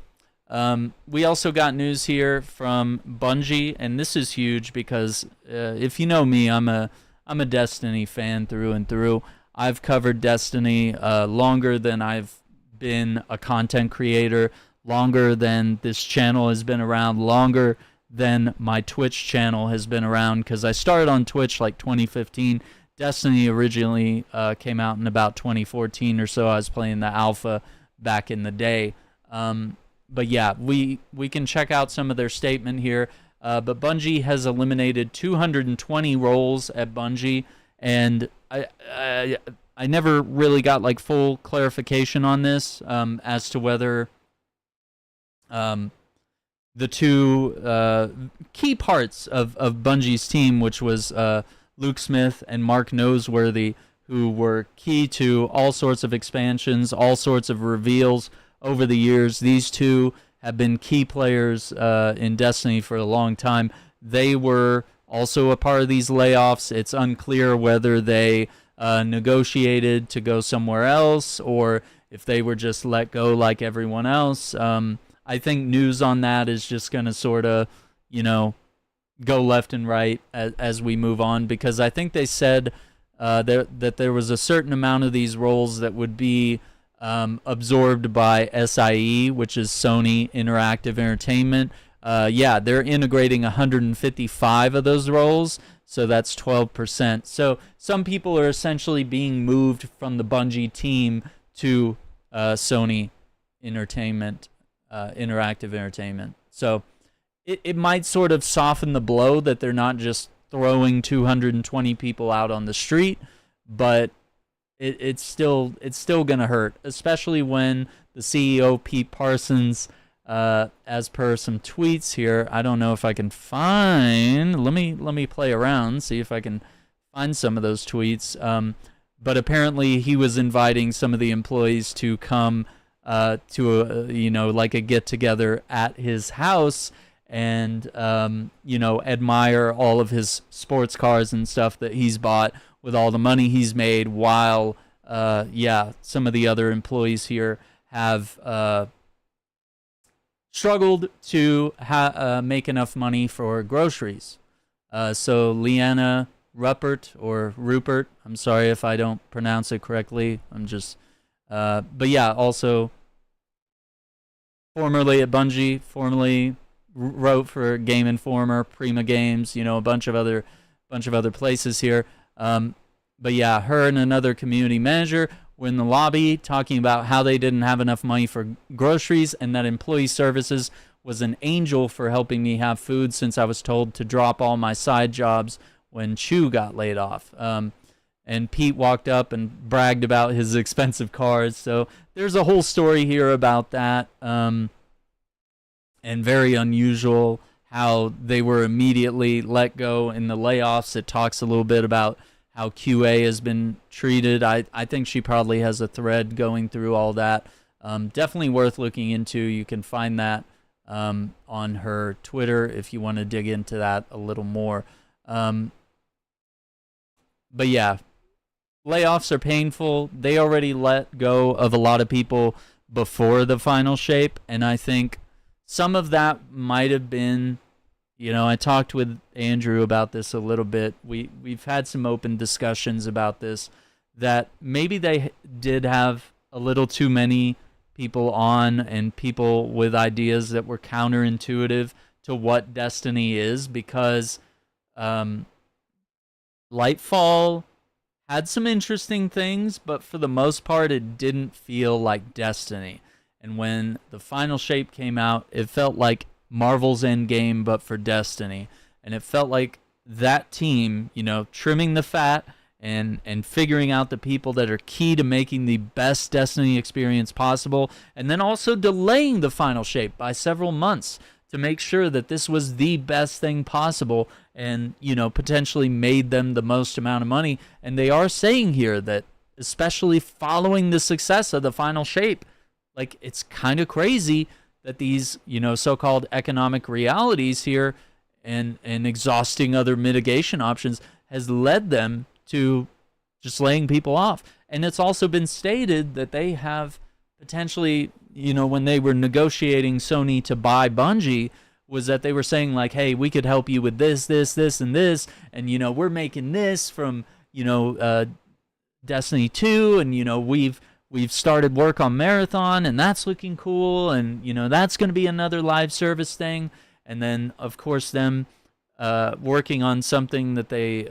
We also got news here from Bungie, and this is huge because if you know me, I'm a Destiny fan through and through. I've covered Destiny longer than I've been a content creator, longer than this channel has been around, longer than my Twitch channel has been around, because I started on Twitch like 2015. Destiny originally came out in about 2014 or so. I was playing the alpha back in the day. But yeah, we can check out some of their statement here. But Bungie has eliminated 220 roles at Bungie, and I never really got like full clarification on this as to whether the two key parts of Bungie's team, which was Luke Smith and Mark Noseworthy, who were key to all sorts of expansions, all sorts of reveals over the years. These two have been key players in Destiny for a long time. They were also a part of these layoffs. It's unclear whether they negotiated to go somewhere else or if they were just let go like everyone else. I think news on that is just going to sort of, go left and right as we move on, because I think they said that there was a certain amount of these roles that would be absorbed by SIE, which is Sony Interactive Entertainment. Yeah, they're integrating 155 of those roles, so that's 12%. So some people are essentially being moved from the Bungie team to Sony Entertainment, Interactive Entertainment. So it might sort of soften the blow that they're not just throwing 220 people out on the street, but it's still going to hurt, especially when the CEO, Pete Parsons, as per some tweets here. I don't know if I can find. Let me play around, see if I can find some of those tweets. But apparently he was inviting some of the employees to come to a, like a get together at his house, and admire all of his sports cars and stuff that he's bought with all the money he's made, while some of the other employees here have struggled to make enough money for groceries. So Leanna Rupert, I'm sorry if I don't pronounce it correctly. I'm just, but yeah, also formerly at Bungie, formerly wrote for Game Informer, Prima Games, a bunch of other places here. But yeah, her and another community manager were in the lobby talking about how they didn't have enough money for groceries, and that employee services was an angel for helping me have food, since I was told to drop all my side jobs when Chu got laid off. And Pete walked up and bragged about his expensive cars. So there's a whole story here about that. And very unusual how they were immediately let go in the layoffs. It talks a little bit about how QA has been treated. I think she probably has a thread going through all that. Definitely worth looking into. You can find that on her Twitter if you want to dig into that a little more. But yeah, layoffs are painful. They already let go of a lot of people before the final shape, and I think some of that might have been, I talked with Andrew about this a little bit. We've had some open discussions about this, that maybe they did have a little too many people on, and people with ideas that were counterintuitive to what Destiny is, because Lightfall had some interesting things, but for the most part, it didn't feel like Destiny. And when the final shape came out, it felt like Marvel's Endgame, but for Destiny. And it felt like that team, trimming the fat and figuring out the people that are key to making the best Destiny experience possible, and then also delaying the final shape by several months to make sure that this was the best thing possible, and potentially made them the most amount of money. And they are saying here that, especially following the success of the final shape, like, it's kind of crazy that these so-called economic realities here and exhausting other mitigation options has led them to just laying people off. And it's also been stated that they have potentially, when they were negotiating Sony to buy Bungie, was that they were saying, like, hey, we could help you with this, and this, and we're making this from Destiny 2, and we've started work on Marathon, and that's looking cool, and that's going to be another live service thing. And then of course them working on something that they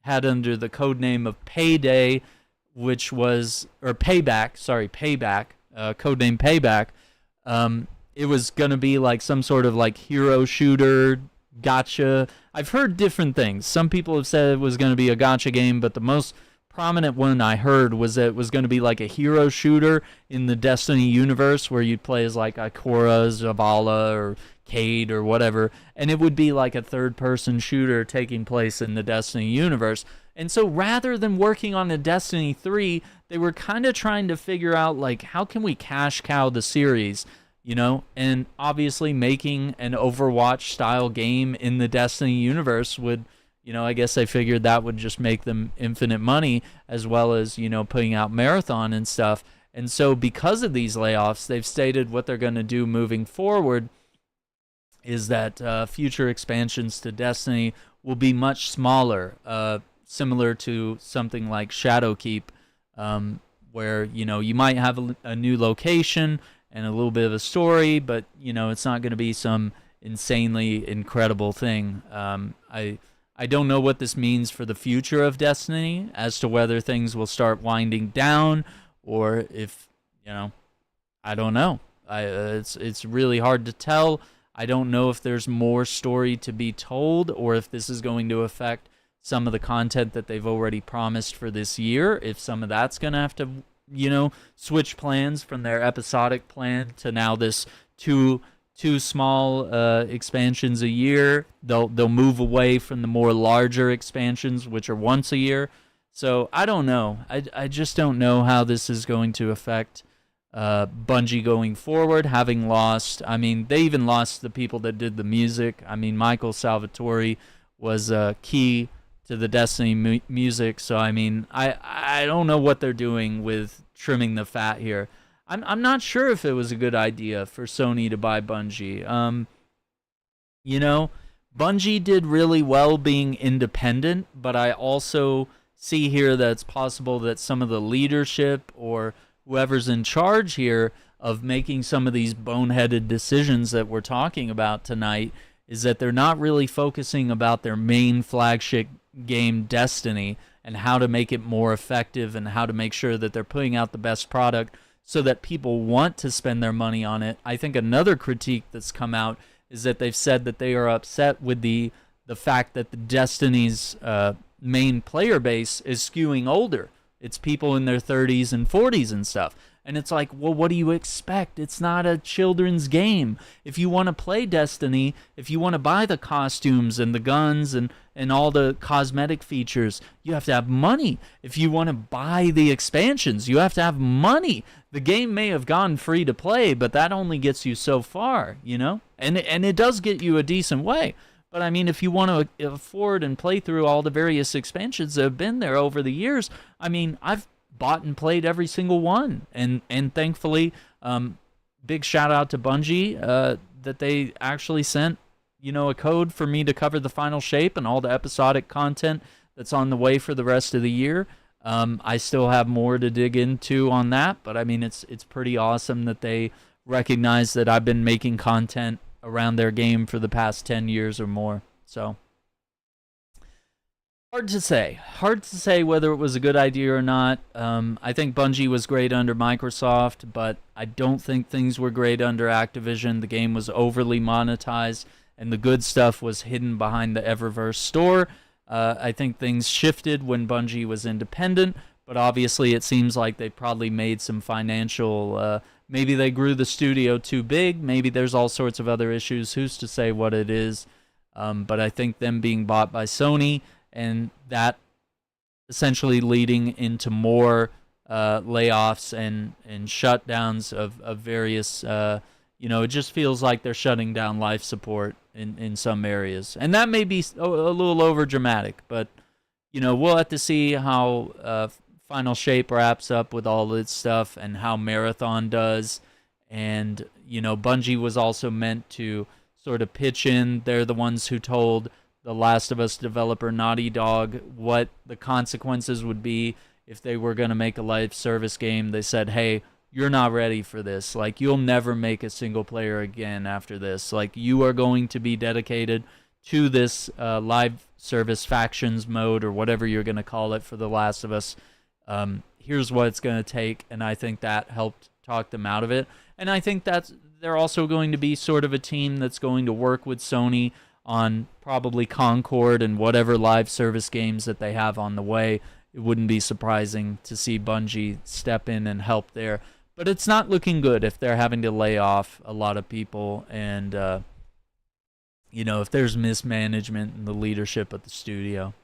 had under the code name of Payback, Codename Payback. It was going to be like some sort of like hero shooter gotcha. I've heard different things. Some people have said it was going to be a gotcha game, but the most prominent one I heard was that it was going to be like a hero shooter in the Destiny universe, where you'd play as like Ikora, Zavala, or Cade, or whatever, and it would be like a third-person shooter taking place in the Destiny universe. And so rather than working on a Destiny 3, they were kind of trying to figure out, like, how can we cash cow the series, and obviously making an Overwatch-style game in the Destiny universe would, I guess they figured that would just make them infinite money, as well as, putting out Marathon and stuff. And so because of these layoffs, they've stated what they're going to do moving forward is that future expansions to Destiny will be much smaller, similar to something like Shadowkeep, where, you might have a new location and a little bit of a story, but, it's not going to be some insanely incredible thing. I don't know what this means for the future of Destiny, as to whether things will start winding down, or if, I don't know. It's really hard to tell. I don't know if there's more story to be told, or if this is going to affect some of the content that they've already promised for this year, if some of that's going to have to, switch plans from their episodic plan to now this two small expansions a year. They'll move away from the more larger expansions, which are once a year. So I don't know. I just don't know how this is going to affect Bungie going forward, having lost. I mean, they even lost the people that did the music. I mean, Michael Salvatore was key to the Destiny music. So I mean, I don't know what they're doing with trimming the fat here. I'm not sure if it was a good idea for Sony to buy Bungie. You know, Bungie did really well being independent, but I also see here that it's possible that some of the leadership or whoever's in charge here of making some of these boneheaded decisions that we're talking about tonight is that they're not really focusing about their main flagship game, Destiny, and how to make it more effective and how to make sure that they're putting out the best product so that people want to spend their money on it. I think another critique that's come out is that they've said that they are upset with the fact that the Destiny's main player base is skewing older. It's people in their 30s and 40s and stuff. And it's like, well, what do you expect? It's not a children's game. If you want to play Destiny, if you want to buy the costumes and the guns and all the cosmetic features, you have to have money. If you want to buy the expansions, you have to have money. The game may have gone free to play, but that only gets you so far, you know? And it does get you a decent way. But I mean, if you want to afford and play through all the various expansions that have been there over the years, I mean, I've bought and played every single one, and thankfully, big shout out to Bungie that they actually sent, you know, a code for me to cover the final shape and all the episodic content that's on the way for the rest of the year. I still have more to dig into on that, but I mean, it's pretty awesome that they recognize that I've been making content around their game for the past 10 years or more. So hard to say whether it was a good idea or not. I think Bungie was great under Microsoft, but I don't think things were great under Activision. The game was overly monetized, and the good stuff was hidden behind the Eververse store. I think things shifted when Bungie was independent, but obviously it seems like they probably made some financial maybe they grew the studio too big. Maybe there's all sorts of other issues. Who's to say what it is? But I think them being bought by Sony and that essentially leading into more layoffs and shutdowns of various, you know, it just feels like they're shutting down life support in some areas. And that may be a little over dramatic, but, you know, we'll have to see how Final Shape wraps up with all its stuff and how Marathon does. And, you know, Bungie was also meant to sort of pitch in. They're the ones who told the Last of Us developer Naughty Dog what the consequences would be if they were going to make a live service game. They said, hey, you're not ready for this. Like, you'll never make a single player again after this. Like, you are going to be dedicated to this live service factions mode or whatever you're going to call it for The Last of Us. Here's what it's going to take, and I think that helped talk them out of it. And I think that they're also going to be sort of a team that's going to work with Sony on probably Concord and whatever live service games that they have on the way. It wouldn't be surprising to see Bungie step in and help there. But it's not looking good if they're having to lay off a lot of people and, you know, if there's mismanagement in the leadership of the studio.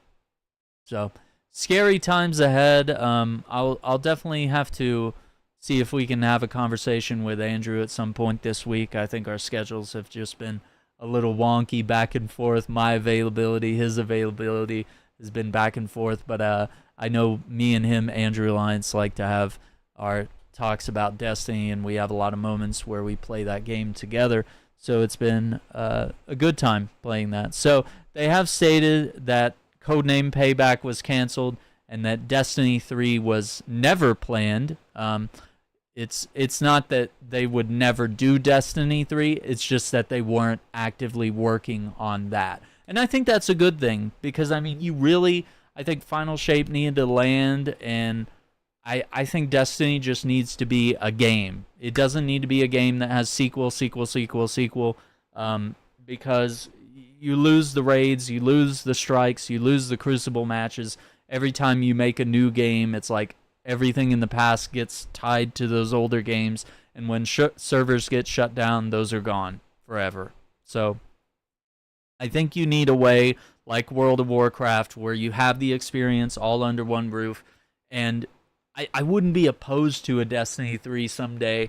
So scary times ahead. I'll definitely have to see if we can have a conversation with Andrew at some point this week. I think our schedules have just been a little wonky back and forth. My availability, his availability has been back and forth. But I know me and him, Andrew Alliance, like to have our talks about Destiny, and we have a lot of moments where we play that game together. So it's been a good time playing that. So they have stated that Codename Payback was canceled and that Destiny 3 was never planned. It's not that they would never do Destiny 3, it's just that they weren't actively working on that. And I think that's a good thing because, I mean, I think Final Shape needed to land, and I think Destiny just needs to be a game. It doesn't need to be a game that has sequel, because you lose the raids, you lose the strikes, you lose the Crucible matches. Every time you make a new game, it's like, everything in the past gets tied to those older games, and when servers get shut down, those are gone forever. So I think you need a way like World of Warcraft where you have the experience all under one roof, and I wouldn't be opposed to a Destiny 3 someday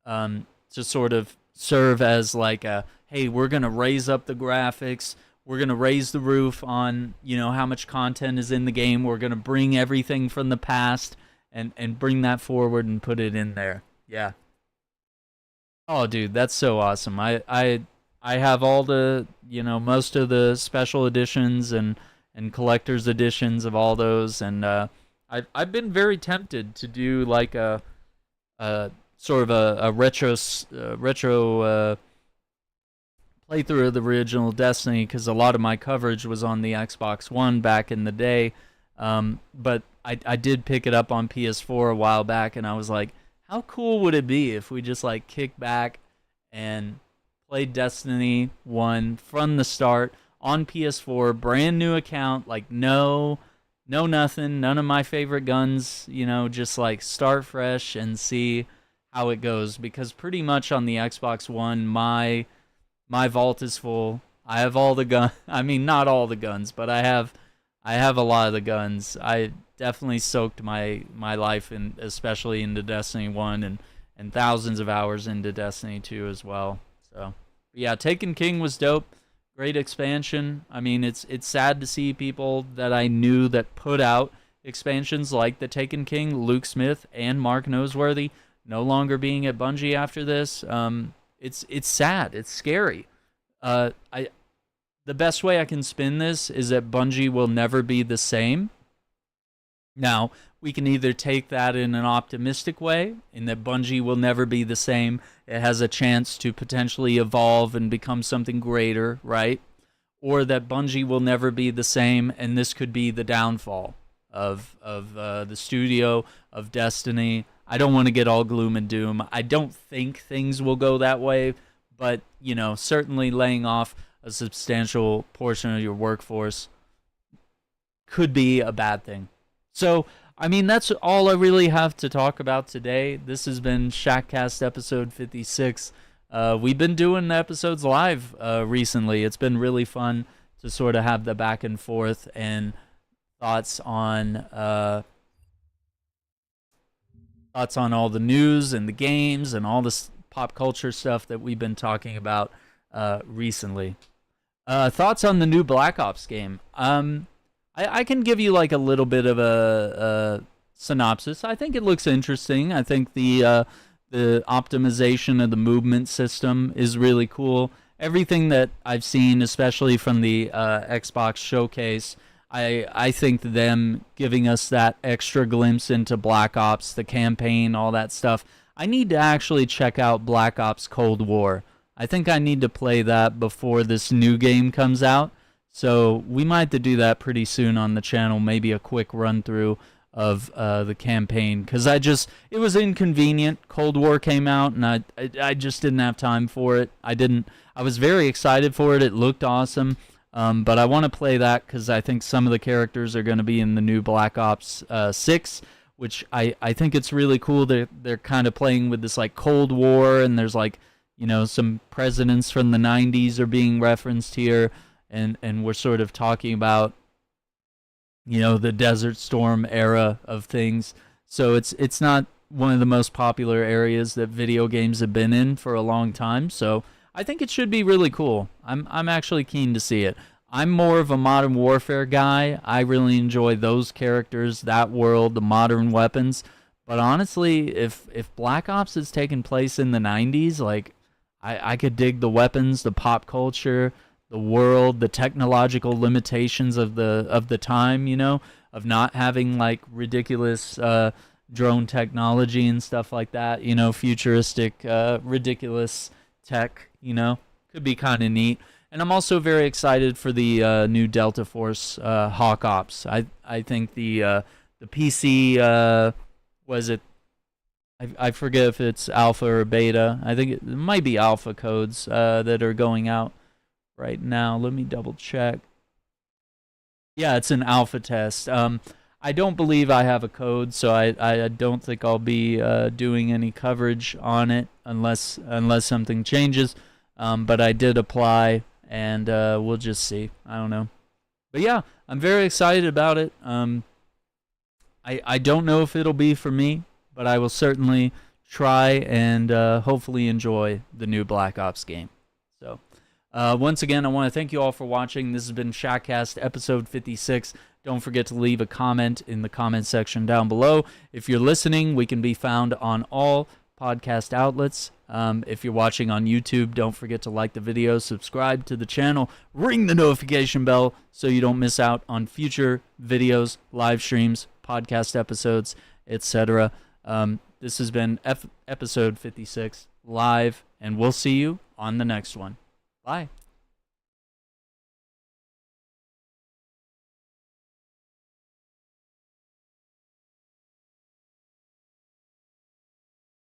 to sort of serve as like a, hey, we're going to raise up the graphics, we're going to raise the roof on, you know, how much content is in the game, we're going to bring everything from the past and bring that forward and put it in there. Yeah. Oh, dude, that's so awesome. I have all the, you know, most of the special editions and collector's editions of all those, and I've been very tempted to do like a sort of a retro playthrough of the original Destiny, because a lot of my coverage was on the Xbox One back in the day, but I did pick it up on PS4 a while back, and I was like, how cool would it be if we just like kick back and played Destiny 1 from the start on PS4, brand new account, like no nothing, none of my favorite guns, you know, just like start fresh and see how it goes, because pretty much on the Xbox One, my vault is full. I have all the guns. I mean, not all the guns, but I have a lot of the guns. I definitely soaked my life in, especially into Destiny 1 and thousands of hours into Destiny 2 as well. So, yeah, Taken King was dope. Great expansion. I mean, it's sad to see people that I knew that put out expansions like the Taken King, Luke Smith, and Mark Noseworthy no longer being at Bungie after this. It's sad. It's scary. The best way I can spin this is that Bungie will never be the same. Now, we can either take that in an optimistic way, in that Bungie will never be the same. It has a chance to potentially evolve and become something greater, right? Or that Bungie will never be the same, and this could be the downfall of the studio, of Destiny. I don't want to get all gloom and doom. I don't think things will go that way, but, you know, certainly laying off a substantial portion of your workforce could be a bad thing. So, I mean, that's all I really have to talk about today. This has been Shackcast episode 56. We've been doing episodes live recently. It's been really fun to sort of have the back and forth and thoughts on all the news and the games and all this pop culture stuff that we've been talking about recently. Thoughts on the new Black Ops game. I can give you like a little bit of a synopsis. I think it looks interesting. I think the optimization of the movement system is really cool. Everything that I've seen, especially from the Xbox showcase, I think them giving us that extra glimpse into Black Ops, the campaign, all that stuff. I need to actually check out Black Ops Cold War. I think I need to play that before this new game comes out. So we might have to do that pretty soon on the channel, maybe a quick run through of the campaign, because it was inconvenient. Cold War came out and I just didn't have time for it. I was very excited for it. It looked awesome. But I want to play that because I think some of the characters are going to be in the new Black Ops 6, which I think it's really cool. They're kind of playing with this like Cold War, and there's like, you know, some presidents from the 90s are being referenced here. And we're sort of talking about, you know, the Desert Storm era of things. So it's not one of the most popular areas that video games have been in for a long time. So I think it should be really cool. I'm actually keen to see it. I'm more of a Modern Warfare guy. I really enjoy those characters, that world, the modern weapons. But honestly, if Black Ops is taking place in the 90s, like I could dig the weapons, the pop culture, the world, the technological limitations of the time, you know, of not having like ridiculous drone technology and stuff like that, you know, futuristic, ridiculous tech, you know, could be kind of neat. And I'm also very excited for the new Delta Force Hawk Ops. I think the PC, was it? I forget if it's alpha or beta. I think it might be alpha codes that are going out right now. Let me double check. Yeah, it's an alpha test. I don't believe I have a code, so I don't think I'll be doing any coverage on it unless something changes. But I did apply, and we'll just see. I don't know. But yeah, I'm very excited about it. I don't know if it'll be for me, but I will certainly try and hopefully enjoy the new Black Ops game. So once again, I want to thank you all for watching. This has been Shackcast episode 56. Don't forget to leave a comment in the comment section down below. If you're listening, we can be found on all podcast outlets. If you're watching on YouTube, don't forget to like the video, subscribe to the channel, ring the notification bell so you don't miss out on future videos, live streams, podcast episodes, etc. This has been episode 56 live, and we'll see you on the next one. Bye.